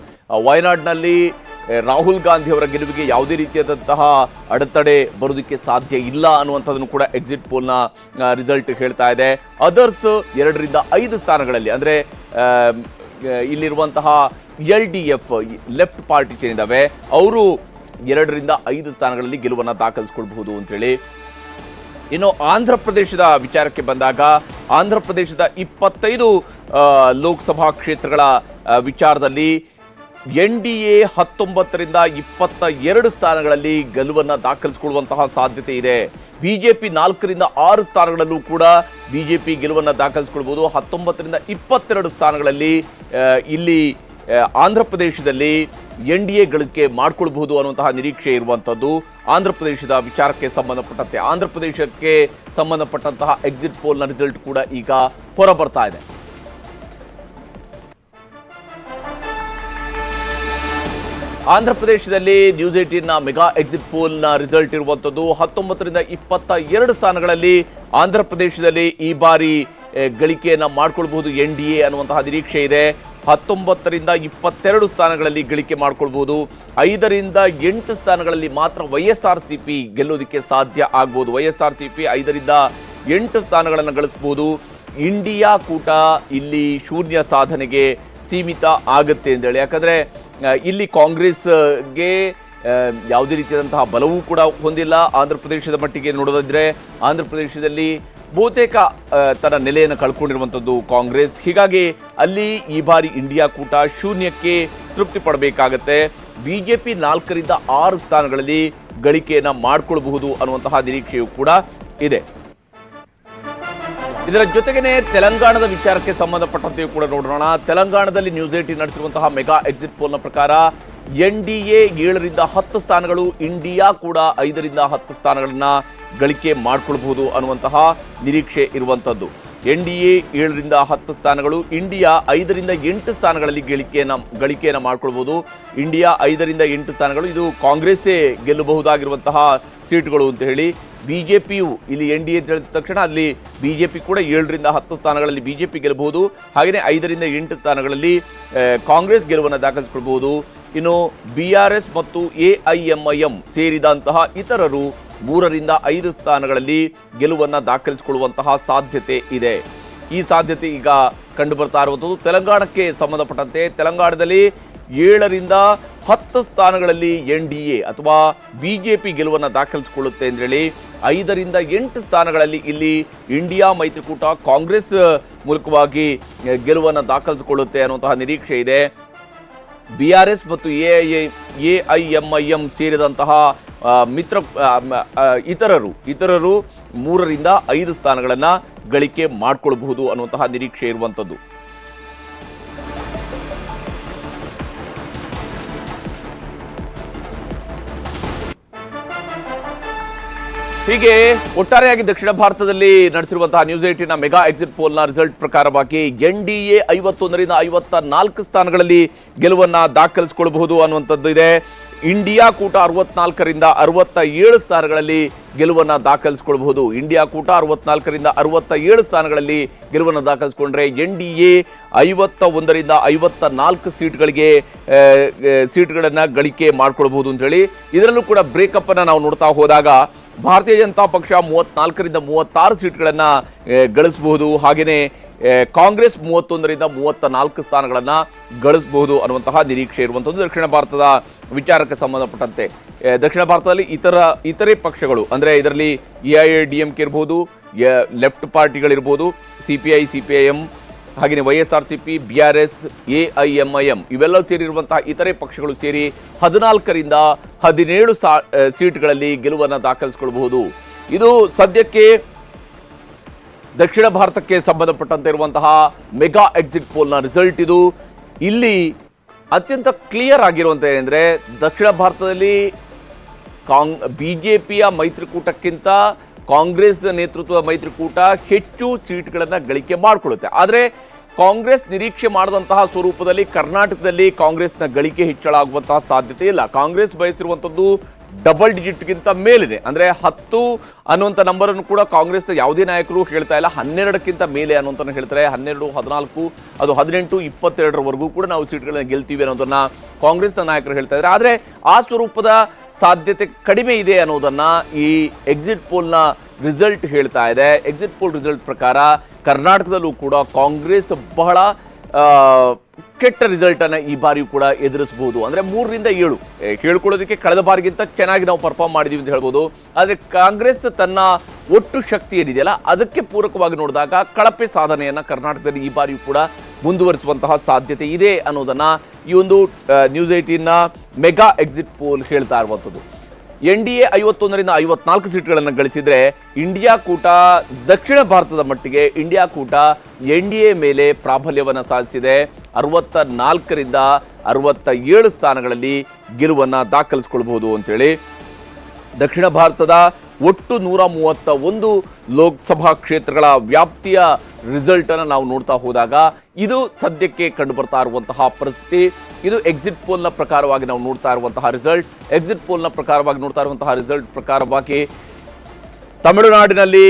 ವಯನಾಡ್ನಲ್ಲಿ ರಾಹುಲ್ ಗಾಂಧಿ ಅವರ ಗೆಲುವಿಗೆ ಯಾವುದೇ ರೀತಿಯಾದಂತಹ ಅಡೆತಡೆ ಬರೋದಕ್ಕೆ ಸಾಧ್ಯ ಇಲ್ಲ ಅನ್ನುವಂಥದ್ದನ್ನು ಕೂಡ ಎಕ್ಸಿಟ್ ಪೋಲ್ನ ರಿಸಲ್ಟ್ ಹೇಳ್ತಾ ಇದೆ. ಅದರ್ಸ್ 2ರಿಂದ 5 ಸ್ಥಾನಗಳಲ್ಲಿ, ಅಂದರೆ ಇಲ್ಲಿರುವಂತಹ LDF ಲೆಫ್ಟ್ ಪಾರ್ಟೀಸ್ ಏನಿದ್ದಾವೆ ಅವರು 2ರಿಂದ 5 ಸ್ಥಾನಗಳಲ್ಲಿ ಗೆಲುವನ್ನು ದಾಖಲಿಸಿಕೊಳ್ಬಹುದು ಅಂತೇಳಿ. ಇನ್ನು ಆಂಧ್ರ ಪ್ರದೇಶದ ವಿಚಾರಕ್ಕೆ ಬಂದಾಗ ಆಂಧ್ರ ಪ್ರದೇಶದ 25 ಲೋಕಸಭಾ ಕ್ಷೇತ್ರಗಳ ವಿಚಾರದಲ್ಲಿ NDA 19ರಿಂದ 22 ಸ್ಥಾನಗಳಲ್ಲಿ ಗೆಲುವನ್ನು ದಾಖಲಿಸಿಕೊಳ್ಳುವಂತಹ ಸಾಧ್ಯತೆ ಇದೆ. ಬಿಜೆಪಿ 4ರಿಂದ 6 ಸ್ಥಾನಗಳಲ್ಲೂ ಕೂಡ ಬಿಜೆಪಿ ಗೆಲುವನ್ನು ದಾಖಲಿಸಿಕೊಳ್ಬಹುದು. 19ರಿಂದ 22 ಸ್ಥಾನಗಳಲ್ಲಿ ಇಲ್ಲಿ ಆಂಧ್ರ ಪ್ರದೇಶದಲ್ಲಿ NDA ಗಳಿಕೆ ಮಾಡಿಕೊಳ್ಬಹುದು ಅನ್ನುವಂತಹ ನಿರೀಕ್ಷೆ ಇರುವಂಥದ್ದು. ಆಂಧ್ರ ಪ್ರದೇಶದ ವಿಚಾರಕ್ಕೆ ಸಂಬಂಧಪಟ್ಟಂತೆ ಆಂಧ್ರ ಪ್ರದೇಶಕ್ಕೆ ಸಂಬಂಧಪಟ್ಟಂತಹ ಎಕ್ಸಿಟ್ ಪೋಲ್ನ ರಿಸಲ್ಟ್ ಕೂಡ ಈಗ ಹೊರಬರ್ತಾ ಇದೆ. ಆಂಧ್ರ ಪ್ರದೇಶದಲ್ಲಿ ನ್ಯೂಸ್ 18ನ ಮೆಗಾ ಎಕ್ಸಿಟ್ ಪೋಲ್ನ ರಿಸಲ್ಟ್ ಇರುವಂಥದ್ದು. 19ರಿಂದ 22 ಸ್ಥಾನಗಳಲ್ಲಿ ಆಂಧ್ರ ಪ್ರದೇಶದಲ್ಲಿ ಈ ಬಾರಿ ಗಳಿಕೆಯನ್ನು ಮಾಡಿಕೊಳ್ಬಹುದು NDA ಅನ್ನುವಂತಹ ನಿರೀಕ್ಷೆ ಇದೆ. 19ರಿಂದ 22 ಸ್ಥಾನಗಳಲ್ಲಿ ಗಳಿಕೆ ಮಾಡಿಕೊಳ್ಬಹುದು. 5ರಿಂದ 8 ಸ್ಥಾನಗಳಲ್ಲಿ ಮಾತ್ರ YSRCP ಗೆಲ್ಲೋದಕ್ಕೆ ಸಾಧ್ಯ ಆಗ್ಬೋದು. YSRCP 5ರಿಂದ 8 ಸ್ಥಾನಗಳನ್ನು ಗಳಿಸಬಹುದು. ಇಂಡಿಯಾ ಕೂಟ ಇಲ್ಲಿ ಶೂನ್ಯ ಸಾಧನೆಗೆ ಸೀಮಿತ ಆಗುತ್ತೆ ಅಂತೇಳಿ. ಯಾಕಂದರೆ ಇಲ್ಲಿ ಕಾಂಗ್ರೆಸ್ಗೆ ಯಾವುದೇ ರೀತಿಯಾದಂತಹ ಬಲವೂ ಕೂಡ ಹೊಂದಿಲ್ಲ. ಆಂಧ್ರ ಪ್ರದೇಶದ ಮಟ್ಟಿಗೆ ನೋಡೋದಾದ್ರೆ ಆಂಧ್ರ ಪ್ರದೇಶದಲ್ಲಿ ಬಹುತೇಕ ತನ್ನ ನೆಲೆಯನ್ನು ಕಳ್ಕೊಂಡಿರುವಂಥದ್ದು ಕಾಂಗ್ರೆಸ್. ಹೀಗಾಗಿ ಅಲ್ಲಿ ಈ ಬಾರಿ ಇಂಡಿಯಾ ಕೂಟ ಶೂನ್ಯಕ್ಕೆ ತೃಪ್ತಿ ಪಡಬೇಕಾಗತ್ತೆ. ಬಿಜೆಪಿ 4ರಿಂದ 6 ಸ್ಥಾನಗಳಲ್ಲಿ ಗಳಿಕೆಯನ್ನು ಮಾಡಿಕೊಳ್ಬಹುದು ಅನ್ನುವಂತಹ ನಿರೀಕ್ಷೆಯೂ ಕೂಡ ಇದೆ. ಇದರ ಜೊತೆಗೇನೆ ತೆಲಂಗಾಣದ ವಿಚಾರಕ್ಕೆ ಸಂಬಂಧಪಟ್ಟಂತೆಯೂ ಕೂಡ ನೋಡೋಣ. ತೆಲಂಗಾಣದಲ್ಲಿ ನ್ಯೂಸ್ 18 ನಡೆಸಿರುವಂತಹ ಮೆಗಾ ಎಕ್ಸಿಟ್ ಪೋಲ್ನ ಪ್ರಕಾರ NDA 7ರಿಂದ 10 ಸ್ಥಾನಗಳು, ಇಂಡಿಯಾ ಕೂಡ 5ರಿಂದ 10 ಸ್ಥಾನಗಳನ್ನ ಗಳಿಕೆ ಮಾಡಿಕೊಳ್ಬಹುದು ಅನ್ನುವಂತಹ ನಿರೀಕ್ಷೆ ಇರುವಂಥದ್ದು. NDA 7ರಿಂದ 10 ಸ್ಥಾನಗಳು, ಇಂಡಿಯಾ 5ರಿಂದ 8 ಸ್ಥಾನಗಳಲ್ಲಿ ಗಳಿಕೆಯನ್ನು ಮಾಡಿಕೊಳ್ಬಹುದು. ಇಂಡಿಯಾ 5ರಿಂದ 8 ಸ್ಥಾನಗಳು, ಇದು ಕಾಂಗ್ರೆಸ್ಸೇ ಗೆಲ್ಲಬಹುದಾಗಿರುವಂತಹ ಸೀಟ್ಗಳು ಅಂತ ಹೇಳಿ. ಬಿಜೆಪಿಯು ಇಲ್ಲಿ NDA ಅಂತ ಹೇಳಿದ ತಕ್ಷಣ ಅಲ್ಲಿ ಬಿಜೆಪಿ ಕೂಡ 7ರಿಂದ 10 ಸ್ಥಾನಗಳಲ್ಲಿ ಬಿಜೆಪಿ ಗೆಲ್ಲಬಹುದು. ಹಾಗೆಯೇ 5ರಿಂದ 8 ಸ್ಥಾನಗಳಲ್ಲಿ ಕಾಂಗ್ರೆಸ್ ಗೆಲುವನ್ನು ದಾಖಲಿಸಿಕೊಳ್ಬಹುದು. ಇನ್ನು BRS ಮತ್ತು AIMIM ಸೇರಿದಂತಹ ಇತರರು 3ರಿಂದ 5 ಸ್ಥಾನಗಳಲ್ಲಿ ಗೆಲುವನ್ನು ದಾಖಲಿಸಿಕೊಳ್ಳುವಂತಹ ಸಾಧ್ಯತೆ ಇದೆ. ಈ ಸಾಧ್ಯತೆ ಈಗ ಕಂಡು ಬರ್ತಾ ಇರುವಂಥದ್ದು. ತೆಲಂಗಾಣಕ್ಕೆ ಸಂಬಂಧಪಟ್ಟಂತೆ ತೆಲಂಗಾಣದಲ್ಲಿ 7ರಿಂದ 10 ಸ್ಥಾನಗಳಲ್ಲಿ NDA ಅಥವಾ ಬಿಜೆಪಿ ಗೆಲುವನ್ನು ದಾಖಲಿಸಿಕೊಳ್ಳುತ್ತೆ ಅಂತೇಳಿ. 5ರಿಂದ 8 ಸ್ಥಾನಗಳಲ್ಲಿ ಇಲ್ಲಿ ಇಂಡಿಯಾ ಮೈತ್ರಿಕೂಟ ಕಾಂಗ್ರೆಸ್ ಮೂಲಕವಾಗಿ ಗೆಲುವನ್ನು ದಾಖಲಿಸಿಕೊಳ್ಳುತ್ತೆ ಅನ್ನುವಂತಹ ನಿರೀಕ್ಷೆ ಇದೆ. BRS ಮತ್ತು AIMIM ಸೇರಿದಂತಹ ಇತರರು 3ರಿಂದ 5 ಸ್ಥಾನಗಳನ್ನು ಗಳಿಕೆ ಮಾಡಿಕೊಳ್ಳಬಹುದು ಅನ್ನುವಂತಹ ನಿರೀಕ್ಷೆ ಇರುವಂಥದ್ದು. ಹೀಗೆ ಒಟ್ಟಾರೆಯಾಗಿ ದಕ್ಷಿಣ ಭಾರತದಲ್ಲಿ ನಡೆಸಿರುವಂತಹ ನ್ಯೂಸ್ 18ನ ಮೆಗಾ ಎಕ್ಸಿಟ್ ಪೋಲ್ನ ರಿಸಲ್ಟ್ ಪ್ರಕಾರವಾಗಿ NDA 51ರಿಂದ 54 ಸ್ಥಾನಗಳಲ್ಲಿ ಗೆಲುವನ್ನು ದಾಖಲಿಸಿಕೊಳ್ಳಬಹುದು ಅನ್ನುವಂಥದ್ದು ಇದೆ. ಇಂಡಿಯಾ ಕೂಟ 64ರಿಂದ 67 ಸ್ಥಾನಗಳಲ್ಲಿ ಗೆಲುವನ್ನು ದಾಖಲಿಸಿಕೊಳ್ಳಬಹುದು. ಇಂಡಿಯಾ ಕೂಟ 64ರಿಂದ 67 ಸ್ಥಾನಗಳಲ್ಲಿ ಗೆಲುವನ್ನು ದಾಖಲಿಸಿಕೊಂಡ್ರೆ NDA 51ರಿಂದ 54 ಸೀಟ್ಗಳನ್ನು ಗಳಿಕೆ ಮಾಡಿಕೊಳ್ಬಹುದು ಅಂತ ಹೇಳಿ. ಇದರಲ್ಲೂ ಕೂಡ ಬ್ರೇಕಪ್ ಅನ್ನು ನಾವು ನೋಡ್ತಾ ಹೋದಾಗ ಭಾರತೀಯ ಜನತಾ ಪಕ್ಷ 34ರಿಂದ 36 ಸೀಟ್ಗಳನ್ನು ಗಳಿಸಬಹುದು. ಹಾಗೆಯೇ ಕಾಂಗ್ರೆಸ್ 31ರಿಂದ 34 ಸ್ಥಾನಗಳನ್ನು ಗಳಿಸಬಹುದು ಅನ್ನುವಂತಹ ನಿರೀಕ್ಷೆ ಇರುವಂಥದ್ದು. ದಕ್ಷಿಣ ಭಾರತದ ವಿಚಾರಕ್ಕೆ ಸಂಬಂಧಪಟ್ಟಂತೆ ದಕ್ಷಿಣ ಭಾರತದಲ್ಲಿ ಇತರೆ ಪಕ್ಷಗಳು, ಅಂದರೆ ಇದರಲ್ಲಿ AIADMK ಇರ್ಬೋದು, ಲೆಫ್ಟ್ ಪಾರ್ಟಿಗಳಿರ್ಬೋದು, CPI CPIM, ಹಾಗೆಯೇ YSRCP, BRS, AIMIM ಇವೆಲ್ಲ ಸೇರಿರುವಂತಹ ಇತರೆ ಪಕ್ಷಗಳು ಸೇರಿ 14ರಿಂದ 17 ಸೀಟ್ಗಳಲ್ಲಿ ಗೆಲುವನ್ನು ದಾಖಲಿಸಿಕೊಳ್ಳಬಹುದು. ಇದು ಸದ್ಯಕ್ಕೆ ದಕ್ಷಿಣ ಭಾರತಕ್ಕೆ ಸಂಬಂಧಪಟ್ಟಂತೆ ಇರುವಂತಹ ಮೆಗಾ ಎಕ್ಸಿಟ್ ಪೋಲ್ನ ರಿಸಲ್ಟ್ ಇದು. ಇಲ್ಲಿ ಅತ್ಯಂತ ಕ್ಲಿಯರ್ ಆಗಿರುವಂಥ ಏನಂದರೆ ದಕ್ಷಿಣ ಭಾರತದಲ್ಲಿ ಬಿಜೆಪಿಯ ಮೈತ್ರಿಕೂಟಕ್ಕಿಂತ ಕಾಂಗ್ರೆಸ್ ನೇತೃತ್ವದ ಮೈತ್ರಿಕೂಟ ಹೆಚ್ಚು ಸೀಟ್ಗಳನ್ನು ಗಳಿಕೆ ಮಾಡಿಕೊಳ್ಳುತ್ತೆ. ಆದರೆ ಕಾಂಗ್ರೆಸ್ ನಿರೀಕ್ಷೆ ಮಾಡಿದಂತಹ ಸ್ವರೂಪದಲ್ಲಿ ಕರ್ನಾಟಕದಲ್ಲಿ ಕಾಂಗ್ರೆಸ್ನ ಗಳಿಕೆ ಹೆಚ್ಚಳ ಆಗುವಂತಹ ಸಾಧ್ಯತೆ ಇಲ್ಲ. ಕಾಂಗ್ರೆಸ್ ಬಯಸಿರುವಂಥದ್ದು ಡಬಲ್ ಡಿಜಿಟ್ಗಿಂತ ಮೇಲಿದೆ. ಅಂದರೆ 10 ಅನ್ನುವಂಥ ನಂಬರನ್ನು ಕೂಡ ಕಾಂಗ್ರೆಸ್ನ ಯಾವುದೇ ನಾಯಕರು ಹೇಳ್ತಾ ಇಲ್ಲ. 12ಕ್ಕಿಂತ ಮೇಲೆ ಅನ್ನುವಂಥನ್ನು ಹೇಳ್ತಾರೆ. 12, 14, ಅದು 18, 22ರವರೆಗೂ ಕೂಡ ನಾವು ಸೀಟ್ಗಳನ್ನ ಗೆಲ್ತೀವಿ ಅನ್ನೋದನ್ನ ಕಾಂಗ್ರೆಸ್ನ ನಾಯಕರು ಹೇಳ್ತಾ ಇದ್ದಾರೆ. ಆದರೆ ಆ ಸ್ವರೂಪದ ಸಾಧ್ಯತೆ ಕಡಿಮೆ ಇದೆ ಅನ್ನೋದನ್ನ ಈ ಎಕ್ಸಿಟ್ ಪೋಲ್ನ ರಿಸಲ್ಟ್ ಹೇಳ್ತಾ ಇದೆ. ಎಕ್ಸಿಟ್ ಪೋಲ್ ರಿಸಲ್ಟ್ ಪ್ರಕಾರ ಕರ್ನಾಟಕದಲ್ಲೂ ಕೂಡ ಕಾಂಗ್ರೆಸ್ ಬಹಳ ಕೆಟ್ಟ ರಿಸಲ್ಟ್ ಅನ್ನ ಈ ಬಾರಿಯೂ ಕೂಡ ಎದುರಿಸಬಹುದು. ಅಂದ್ರೆ 3 ರಿಂದ 7 ಹೇಳ್ಕೊಳ್ಳೋದಕ್ಕೆ ಕಳೆದ ಬಾರಿಗಿಂತ ಚೆನ್ನಾಗಿ ನಾವು ಪರ್ಫಾರ್ಮ್ ಮಾಡಿದೀವಿ ಅಂತ ಹೇಳ್ಬೋದು. ಆದರೆ ಕಾಂಗ್ರೆಸ್ ತನ್ನ ಒಟ್ಟು ಶಕ್ತಿ ಏನಿದೆಯಲ್ಲ ಅದಕ್ಕೆ ಪೂರಕವಾಗಿ ನೋಡಿದಾಗ ಕಳಪೆ ಸಾಧನೆಯನ್ನ ಕರ್ನಾಟಕದಲ್ಲಿ ಈ ಬಾರಿಯೂ ಕೂಡ ಮುಂದುವರಿಸುವಂತಹ ಸಾಧ್ಯತೆ ಇದೆ ಅನ್ನೋದನ್ನ ಈ ಒಂದು ನ್ಯೂಸ್ 18ನ ಮೆಗಾ ಎಕ್ಸಿಟ್ ಪೋಲ್ ಹೇಳ್ತಾ ಇರುವಂಥದ್ದು. NDA 51 ರಿಂದ 54 ಸೀಟ್ಗಳನ್ನು ಗಳಿಸಿದ್ರೆ ಇಂಡಿಯಾ ಕೂಟ ದಕ್ಷಿಣ ಭಾರತದ ಮಟ್ಟಿಗೆ ಇಂಡಿಯಾ ಕೂಟ NDA ಮೇಲೆ ಪ್ರಾಬಲ್ಯವನ್ನು ಸಾಧಿಸಿದೆ. 64 ರಿಂದ 67 ಸ್ಥಾನಗಳಲ್ಲಿ ಗೆಲುವನ್ನು ದಾಖಲಿಸಿಕೊಳ್ಬಹುದು ಅಂತೇಳಿ ದಕ್ಷಿಣ ಭಾರತದ ಒಟ್ಟು 131 ಲೋಕಸಭಾ ಕ್ಷೇತ್ರಗಳ ವ್ಯಾಪ್ತಿಯ ರಿಸಲ್ಟ್ ಅನ್ನು ನಾವು ನೋಡ್ತಾ ಹೋದಾಗ ಇದು ಸದ್ಯಕ್ಕೆ ಕಂಡು ಬರ್ತಾ ಇರುವಂತಹ ಪರಿಸ್ಥಿತಿ. ಇದು ಎಕ್ಸಿಟ್ ಪೋಲ್ನ ಪ್ರಕಾರವಾಗಿ ನಾವು ನೋಡ್ತಾ ಇರುವಂತಹ ರಿಸಲ್ಟ್. ಎಕ್ಸಿಟ್ ಪೋಲ್ನ ಪ್ರಕಾರವಾಗಿ ನೋಡ್ತಾ ಇರುವಂತಹ ರಿಸಲ್ಟ್ ಪ್ರಕಾರವಾಗಿ ತಮಿಳುನಾಡಿನಲ್ಲಿ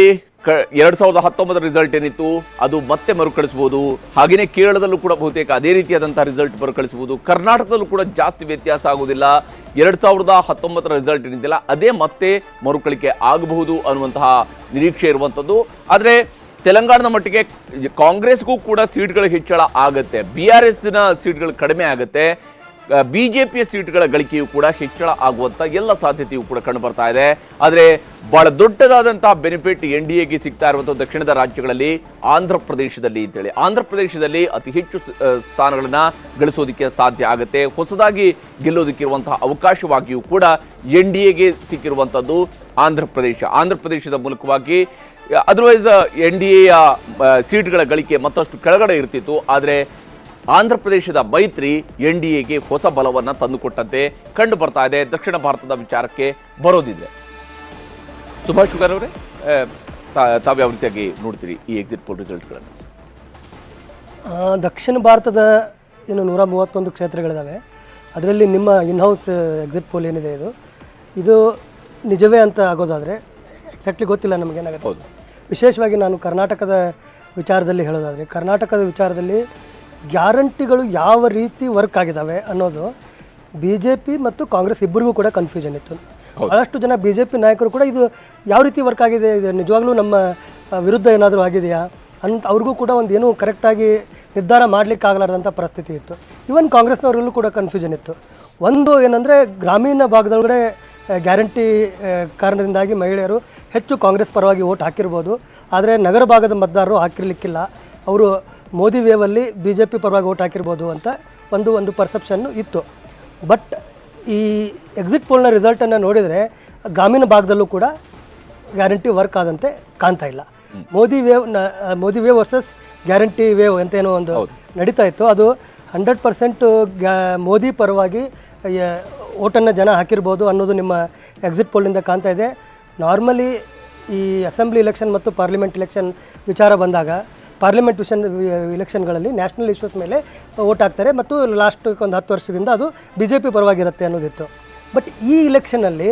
2019 ರಿಸಲ್ಟ್ ಏನಿತ್ತು ಅದು ಮತ್ತೆ ಮರುಕಳಿಸಬಹುದು. ಹಾಗೆಯೇ ಕೇರಳದಲ್ಲೂ ಕೂಡ ಬಹುತೇಕ ಅದೇ ರೀತಿಯಾದಂತಹ ರಿಸಲ್ಟ್ ಮರುಕಳಿಸಬಹುದು. ಕರ್ನಾಟಕದಲ್ಲೂ ಕೂಡ ಜಾಸ್ತಿ ವ್ಯತ್ಯಾಸ ಆಗುವುದಿಲ್ಲ. 2019 ರಿಸಲ್ಟ್ ಏನಿದೆಯಲ್ಲ ಅದೇ ಮತ್ತೆ ಮರುಕಳಿಕೆ ಆಗಬಹುದು ಅನ್ನುವಂತಹ ನಿರೀಕ್ಷೆ ಇರುವಂಥದ್ದು. ಆದರೆ ತೆಲಂಗಾಣದ ಮಟ್ಟಿಗೆ ಕಾಂಗ್ರೆಸ್ಗೂ ಕೂಡ ಸೀಟ್ಗಳ ಹೆಚ್ಚಳ ಆಗುತ್ತೆ, BRSನ ಸೀಟ್ಗಳು ಕಡಿಮೆ ಆಗುತ್ತೆ, BJPಯ ಸೀಟ್ಗಳ ಗಳಿಕೆಯೂ ಕೂಡ ಹೆಚ್ಚಳ ಆಗುವಂಥ ಎಲ್ಲ ಸಾಧ್ಯತೆಯೂ ಕೂಡ ಕಂಡು ಬರ್ತಾ ಇದೆ. ಆದರೆ ಬಹಳ ದೊಡ್ಡದಾದಂತಹ ಬೆನಿಫಿಟ್ NDAಗೆ ಸಿಗ್ತಾ ಇರುವಂಥ ದಕ್ಷಿಣದ ರಾಜ್ಯಗಳಲ್ಲಿ ಆಂಧ್ರ ಪ್ರದೇಶದಲ್ಲಿ ಅಂತೇಳಿ ಆಂಧ್ರ ಪ್ರದೇಶದಲ್ಲಿ ಅತಿ ಹೆಚ್ಚು ಸ್ಥಾನಗಳನ್ನು ಗಳಿಸೋದಕ್ಕೆ ಸಾಧ್ಯ ಆಗುತ್ತೆ. ಹೊಸದಾಗಿ ಗೆಲ್ಲೋದಕ್ಕಿರುವಂತಹ ಅವಕಾಶವಾಗಿಯೂ ಕೂಡ NDAಗೆ ಸಿಕ್ಕಿರುವಂಥದ್ದು ಆಂಧ್ರ ಪ್ರದೇಶದ ಮೂಲಕವಾಗಿ. ಅದರ್ವೈಸ್ NDAಯ ಸೀಟ್ಗಳ ಗಳಿಕೆ ಮತ್ತಷ್ಟು ಕೆಳಗಡೆ ಇರ್ತಿತ್ತು. ಆದರೆ ಆಂಧ್ರ ಪ್ರದೇಶದ ಮೈತ್ರಿ NDAಗೆ ಹೊಸ ಬಲವನ್ನು ತಂದುಕೊಟ್ಟಂತೆ ಕಂಡು ಬರ್ತಾ ಇದೆ. ದಕ್ಷಿಣ ಭಾರತದ ವಿಚಾರಕ್ಕೆ ಬರೋದಿದೆ. ಸುಭಾಷ್ ಶುಗರ್ ಅವರೇ, ತಾವ್ಯಾವ ರೀತಿಯಾಗಿ ನೋಡ್ತೀರಿ ಈ ಎಕ್ಸಿಟ್ ಪೋಲ್ ರಿಸಲ್ಟ್ಗಳನ್ನು? ದಕ್ಷಿಣ ಭಾರತದ ಏನು 131 ಕ್ಷೇತ್ರಗಳಿದ್ದಾವೆ. ಅದರಲ್ಲಿ ನಿಮ್ಮ ಇನ್ಹೌಸ್ ಎಕ್ಸಿಟ್ ಪೋಲ್ ಏನಿದೆ ಇದು ನಿಜವೇ ಅಂತ ಆಗೋದಾದರೆ ಎಕ್ಸಾಕ್ಟ್ಲಿ ಗೊತ್ತಿಲ್ಲ ನಮಗೇನಾಗುತ್ತೆ. ವಿಶೇಷವಾಗಿ ನಾನು ಕರ್ನಾಟಕದ ವಿಚಾರದಲ್ಲಿ ಹೇಳೋದಾದರೆ ಕರ್ನಾಟಕದ ವಿಚಾರದಲ್ಲಿ ಗ್ಯಾರಂಟಿಗಳು ಯಾವ ರೀತಿ ವರ್ಕ್ ಆಗಿದ್ದಾವೆ ಅನ್ನೋದು BJP ಮತ್ತು ಕಾಂಗ್ರೆಸ್ ಇಬ್ಬರಿಗೂ ಕೂಡ ಕನ್ಫ್ಯೂಷನ್ ಇತ್ತು. ಭಾಳಷ್ಟು ಜನ BJP ನಾಯಕರು ಕೂಡ ಇದು ಯಾವ ರೀತಿ ವರ್ಕ್ ಆಗಿದೆ, ಇದು ನಿಜವಾಗ್ಲೂ ನಮ್ಮ ವಿರುದ್ಧ ಏನಾದರೂ ಆಗಿದೆಯಾ ಅಂತ ಅವ್ರಿಗೂ ಕೂಡ ಒಂದು ಏನೂ ಕರೆಕ್ಟಾಗಿ ನಿರ್ಧಾರ ಮಾಡಲಿಕ್ಕಾಗಲಾರ್ದಂಥ ಪರಿಸ್ಥಿತಿ ಇತ್ತು. ಈವನ್ ಕಾಂಗ್ರೆಸ್ನವರಲ್ಲೂ ಕೂಡ ಕನ್ಫ್ಯೂಷನ್ ಇತ್ತು. ಒಂದು ಏನಂದರೆ ಗ್ರಾಮೀಣ ಭಾಗದೊಳಗಡೆ ಗ್ಯಾರಂಟಿ ಕಾರಣದಿಂದಾಗಿ ಮಹಿಳೆಯರು ಹೆಚ್ಚು ಕಾಂಗ್ರೆಸ್ ಪರವಾಗಿ ಓಟ್ ಹಾಕಿರ್ಬೋದು. ಆದರೆ ನಗರ ಭಾಗದ ಮತದಾರರು ಹಾಕಿರಲಿಕ್ಕಿಲ್ಲ, ಅವರು ಮೋದಿ ವೇವಲ್ಲಿ BJP ಪರವಾಗಿ ಓಟ್ ಹಾಕಿರ್ಬೋದು ಅಂತ ಒಂದು ಪರ್ಸೆಪ್ಷನ್ನು ಇತ್ತು. ಬಟ್ ಈ ಎಕ್ಸಿಟ್ ಪೋಲ್ನ ರಿಸಲ್ಟನ್ನು ನೋಡಿದರೆ ಗ್ರಾಮೀಣ ಭಾಗದಲ್ಲೂ ಕೂಡ ಗ್ಯಾರಂಟಿ ವರ್ಕ್ ಆದಂತೆ ಕಾಣ್ತಾ ಇಲ್ಲ. Modi wave versus guarantee wave ಅಂತ ಏನೋ ಒಂದು ನಡೀತಾ ಇತ್ತು. ಅದು 100% ಮೋದಿ ಪರವಾಗಿ ಓಟನ್ನು ಜನ ಹಾಕಿರ್ಬೋದು ಅನ್ನೋದು ನಿಮ್ಮ ಎಕ್ಸಿಟ್ ಪೋಲಿಂದ ಕಾಣ್ತಾ ಇದೆ. ನಾರ್ಮಲಿ ಈ ಅಸೆಂಬ್ಲಿ ಇಲೆಕ್ಷನ್ ಮತ್ತು ಪಾರ್ಲಿಮೆಂಟ್ ಇಲೆಕ್ಷನ್ ವಿಚಾರ ಬಂದಾಗ ಪಾರ್ಲಿಮೆಂಟ್ ಇಲೆಕ್ಷನ್ಗಳಲ್ಲಿ ನ್ಯಾಷನಲ್ ಇಶ್ಯೂಸ್ ಮೇಲೆ ಓಟ್ ಹಾಕ್ತಾರೆ ಮತ್ತು ಲಾಸ್ಟ್ ಒಂದು 10 ವರ್ಷದಿಂದ ಅದು BJP ಪರವಾಗಿರುತ್ತೆ ಅನ್ನೋದಿತ್ತು. ಬಟ್ ಈ ಇಲೆಕ್ಷನಲ್ಲಿ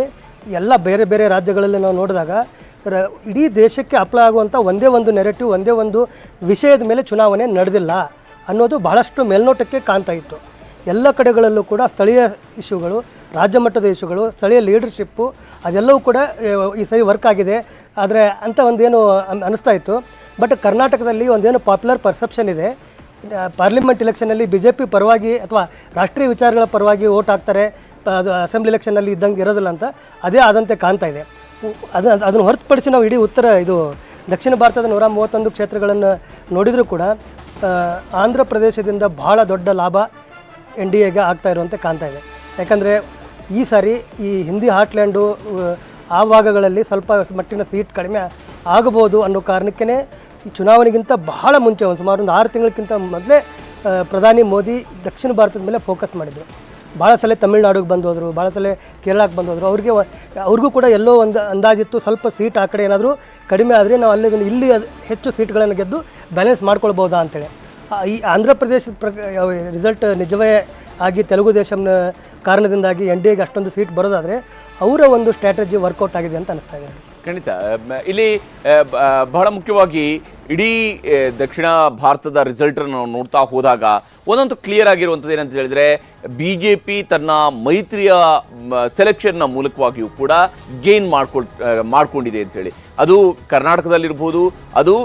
ಎಲ್ಲ ಬೇರೆ ಬೇರೆ ರಾಜ್ಯಗಳಲ್ಲಿ ನಾವು ನೋಡಿದಾಗ ಇಡೀ ದೇಶಕ್ಕೆ ಅಪ್ಲೈ ಆಗುವಂಥ ಒಂದೇ ಒಂದು ನೆರೆಟಿವ್, ಒಂದೇ ಒಂದು ವಿಷಯದ ಮೇಲೆ ಚುನಾವಣೆ ನಡೆದಿಲ್ಲ ಅನ್ನೋದು ಬಹಳಷ್ಟು ಮೇಲ್ನೋಟಕ್ಕೆ ಕಾಣ್ತಾ ಇತ್ತು. ಎಲ್ಲ ಕಡೆಗಳಲ್ಲೂ ಕೂಡ ಸ್ಥಳೀಯ ಇಶ್ಯೂಗಳು, ರಾಜ್ಯ ಮಟ್ಟದ ಇಶ್ಯೂಗಳು, ಸ್ಥಳೀಯ ಲೀಡರ್ಶಿಪ್ಪು ಅದೆಲ್ಲವೂ ಕೂಡ ಈ ಸರಿ ವರ್ಕ್ ಆಗಿದೆ ಆದರೆ ಅಂತ ಒಂದೇನು ಅನ್ನಿಸ್ತಾ ಇತ್ತು. ಬಟ್ ಕರ್ನಾಟಕದಲ್ಲಿ ಒಂದೇನು ಪಾಪ್ಯುಲರ್ ಪರ್ಸೆಪ್ಷನ್ ಇದೆ, ಪಾರ್ಲಿಮೆಂಟ್ ಇಲೆಕ್ಷನಲ್ಲಿ BJP ಪರವಾಗಿ ಅಥವಾ ರಾಷ್ಟ್ರೀಯ ವಿಚಾರಗಳ ಪರವಾಗಿ ಓಟ್ ಹಾಕ್ತಾರೆ, ಅದು ಅಸೆಂಬ್ಲಿ ಇಲೆಕ್ಷನಲ್ಲಿ ಇದ್ದಂಗೆ ಇರೋದಿಲ್ಲ ಅಂತ ಅದೇ ಆದಂತೆ ಕಾಣ್ತಾ ಇದೆ. ಅದನ್ನು ಹೊರತುಪಡಿಸಿ ನಾವು ಇಡೀ ದಕ್ಷಿಣ ಭಾರತದ 131 ಕ್ಷೇತ್ರಗಳನ್ನು ನೋಡಿದರೂ ಕೂಡ ಆಂಧ್ರ ಪ್ರದೇಶದಿಂದ ಬಹಳ ದೊಡ್ಡ ಲಾಭ NDAಗೆ ಆಗ್ತಾ ಇರುವಂತೆ ಕಾಣ್ತಾ ಇದೆ. ಯಾಕಂದರೆ ಈ ಸಾರಿ ಈ ಹಿಂದಿ ಹಾರ್ಟ್ಲ್ಯಾಂಡು ಆ ಭಾಗಗಳಲ್ಲಿ ಸ್ವಲ್ಪ ಮಟ್ಟಿನ ಸೀಟ್ ಕಡಿಮೆ ಆಗಬಹುದು ಅನ್ನೋ ಕಾರಣಕ್ಕೇ ಈ ಚುನಾವಣೆಗಿಂತ ಬಹಳ ಮುಂಚೆ ಸುಮಾರು 6 ತಿಂಗಳಕ್ಕಿಂತ ಮೊದಲೇ ಪ್ರಧಾನಿ ಮೋದಿ ದಕ್ಷಿಣ ಭಾರತದ ಮೇಲೆ ಫೋಕಸ್ ಮಾಡಿದರು. ಭಾಳ ಸಲ ತಮಿಳ್ನಾಡಿಗೆ ಬಂದು ಹೋದರು, ಭಾಳ ಸಲ ಕೇರಳಕ್ಕೆ ಬಂದು ಹೋದರು. ಅವ್ರಿಗೂ ಕೂಡ ಎಲ್ಲೋ ಒಂದು ಅಂದಾಜಿತ್ತು ಸ್ವಲ್ಪ ಸೀಟ್ ಆ ಕಡೆ ಏನಾದರೂ ಕಡಿಮೆ ಆದರೆ ನಾವು ಇಲ್ಲಿ ಹೆಚ್ಚು ಸೀಟ್ಗಳನ್ನು ಗೆದ್ದು ಬ್ಯಾಲೆನ್ಸ್ ಮಾಡ್ಕೊಳ್ಬೋದಾ ಅಂತೇಳಿ. ಈ ಆಂಧ್ರ ಪ್ರದೇಶದ ರಿಸಲ್ಟ್ ನಿಜವೇ ಆಗಿ ತೆಲುಗು ದೇಶಂನ ಕಾರಣದಿಂದಾಗಿ ಎನ್ ಡಿ ಎಗೆ ಅಷ್ಟೊಂದು ಸೀಟ್ ಬರೋದಾದರೆ ಅವರ ಒಂದು ಸ್ಟ್ರಾಟಜಿ ವರ್ಕೌಟ್ ಆಗಿದೆ ಅಂತ ಅನಿಸ್ತಾ ಇದೆ. ಖಂಡಿತ. ಇಲ್ಲಿ ಬಹಳ ಮುಖ್ಯವಾಗಿ ಇಡೀ ದಕ್ಷಿಣ ಭಾರತದ ರಿಸಲ್ಟ್ ನಾವು ನೋಡ್ತಾ ಹೋದಾಗ ಒಂದೊಂದು ಕ್ಲಿಯರ್ ಆಗಿರುವಂಥದ್ದು ಏನಂತ ಹೇಳಿದ್ರೆ, BJP ತನ್ನ ಮೈತ್ರಿಯ ಸೆಲೆಕ್ಷನ್ನ ಮೂಲಕವಾಗಿಯೂ ಕೂಡ ಗೇನ್ ಮಾಡ್ಕೊಂಡಿದೆ ಅಂತ ಹೇಳಿ. ಅದು ಕರ್ನಾಟಕದಲ್ಲಿರ್ಬೋದು, ಅದು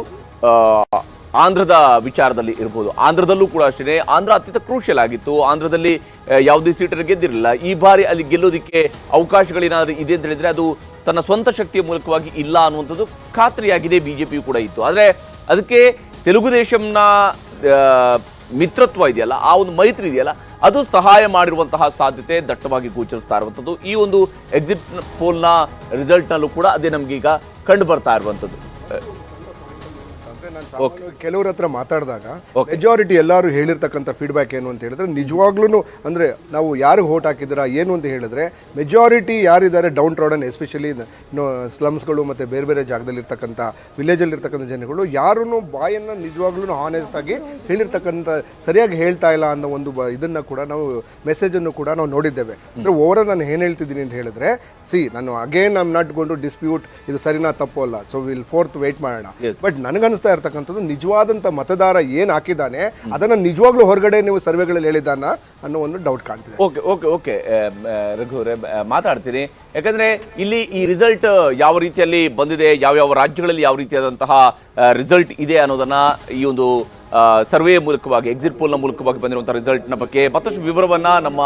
ಆಂಧ್ರದ ವಿಚಾರದಲ್ಲಿ ಇರ್ಬೋದು. ಆಂಧ್ರದಲ್ಲೂ ಕೂಡ ಅಷ್ಟೇ, ಆಂಧ್ರ ಅತ್ಯಂತ ಕ್ರೂಷಿಯಲ್ ಆಗಿತ್ತು. ಆಂಧ್ರದಲ್ಲಿ ಯಾವುದೇ ಸೀಟನ್ನು ಗೆದ್ದಿರಲಿಲ್ಲ. ಈ ಬಾರಿ ಅಲ್ಲಿ ಗೆಲ್ಲೋದಕ್ಕೆ ಅವಕಾಶಗಳೇನಾದರೂ ಇದೆ ಅಂತ ಹೇಳಿದ್ರೆ ಅದು ತನ್ನ ಸ್ವಂತ ಶಕ್ತಿಯ ಮೂಲಕವಾಗಿ ಇಲ್ಲ ಅನ್ನುವಂಥದ್ದು ಖಾತ್ರಿಯಾಗಿದೆ. BJPಯೂ ಕೂಡ ಇತ್ತು. ಆದರೆ ಅದಕ್ಕೆ ತೆಲುಗು ದೇಶಂನ ಮಿತ್ರತ್ವ ಇದೆಯಲ್ಲ, ಆ ಒಂದು ಮೈತ್ರಿ ಇದೆಯಲ್ಲ, ಅದು ಸಹಾಯ ಮಾಡಿರುವಂತಹ ಸಾಧ್ಯತೆ ದಟ್ಟವಾಗಿ ಗೋಚರಿಸ್ತಾ ಇರುವಂಥದ್ದು. ಈ ಒಂದು ಎಕ್ಸಿಟ್ ಪೋಲ್ನ ರಿಸಲ್ಟ್ನಲ್ಲೂ ಕೂಡ ಅದೇ ನಮಗೀಗ ಕಂಡು ಬರ್ತಾ ಇರುವಂಥದ್ದು. ಕೆಲವ್ರ ಹತ್ರ ಮಾತಾಡಿದಾಗ ಮೆಜಾರಿಟಿ ಎಲ್ಲರೂ ಹೇಳಿರ್ತಕ್ಕಂಥ ಫೀಡ್ಬ್ಯಾಕ್ ಏನು ಅಂತ ಹೇಳಿದ್ರೆ, ನಿಜವಾಗ್ಲೂ ಅಂದರೆ ನಾವು ಯಾರಿಗೆ ವೋಟ್ ಹಾಕಿದ್ದೀರಾ ಏನು ಅಂತ ಹೇಳಿದ್ರೆ, ಮೆಜಾರಿಟಿ ಯಾರಿದ್ದಾರೆ ಡೌನ್ ಟ್ರಾಡನ್, ಎಸ್ಪೆಷಲಿ ಸ್ಲಮ್ಸ್ಗಳು ಮತ್ತು ಬೇರೆ ಬೇರೆ ಜಾಗದಲ್ಲಿರ್ತಕ್ಕಂಥ ವಿಲೇಜಲ್ಲಿರ್ತಕ್ಕಂಥ ಜನಗಳು ಯಾರೂ ಬಾಯನ್ನು ನಿಜವಾಗ್ಲೂ ಹಾನೆಸ್ಟ್ ಆಗಿ ಹೇಳಿರ್ತಕ್ಕಂಥ ಸರಿಯಾಗಿ ಹೇಳ್ತಾ ಇಲ್ಲ ಅನ್ನೋ ಒಂದು ಇದನ್ನು ಕೂಡ ನಾವು ಮೆಸೇಜನ್ನು ಕೂಡ ನಾವು ನೋಡಿದ್ದೇವೆ. ಅಂದರೆ ಓವರ್ ನಾನು ಏನು ಹೇಳ್ತಿದ್ದೀನಿ ಅಂತ ಹೇಳಿದ್ರೆ, ನಾನು again I'm not gonna dispute ಇದು ಸರಿನಾ ತಪ್ಪು ಅಲ್ಲ, ಸೊ ವಿಲ್ ಫೋರ್ತ್ ವೇಟ್ ಮಾಡೋಣ. ಬಟ್ ನನಗನ್ನಿಸ್ತಾ ಇರ್ತಕ್ಕಂಥದ್ದು, ನಿಜವಾದಂಥ ಮತದಾರ ಏನು ಹಾಕಿದ್ದಾನೆ ಅದನ್ನು ನಿಜವಾಗ್ಲೂ ಹೊರಗಡೆ ನೀವು ಸರ್ವೆಗಳಲ್ಲಿ ಹೇಳಿದ್ದಾನ ಅನ್ನೋ ಒಂದು ಡೌಟ್ ಕಾಣ್ತಿದೆ. ಓಕೆ ರಘುವರೇ, ಮಾತಾಡ್ತೀನಿ. ಯಾಕಂದ್ರೆ ಇಲ್ಲಿ ಈ ರಿಸಲ್ಟ್ ಯಾವ ರೀತಿಯಲ್ಲಿ ಬಂದಿದೆ, ಯಾವ ರಾಜ್ಯಗಳಲ್ಲಿ ಯಾವ ರೀತಿಯಾದಂತಹ ರಿಸಲ್ಟ್ ಇದೆ ಅನ್ನೋದನ್ನ ಈ ಒಂದು ಸರ್ವೆ ಮೂಲಕವಾಗಿ, ಎಕ್ಸಿಟ್ ಪೋಲ್ನ ಮೂಲಕವಾಗಿ ಬಂದಿರುವಂತಹ ರಿಸಲ್ಟ್ನ ಬಗ್ಗೆ ಮತ್ತಷ್ಟು ವಿವರವನ್ನ ನಮ್ಮ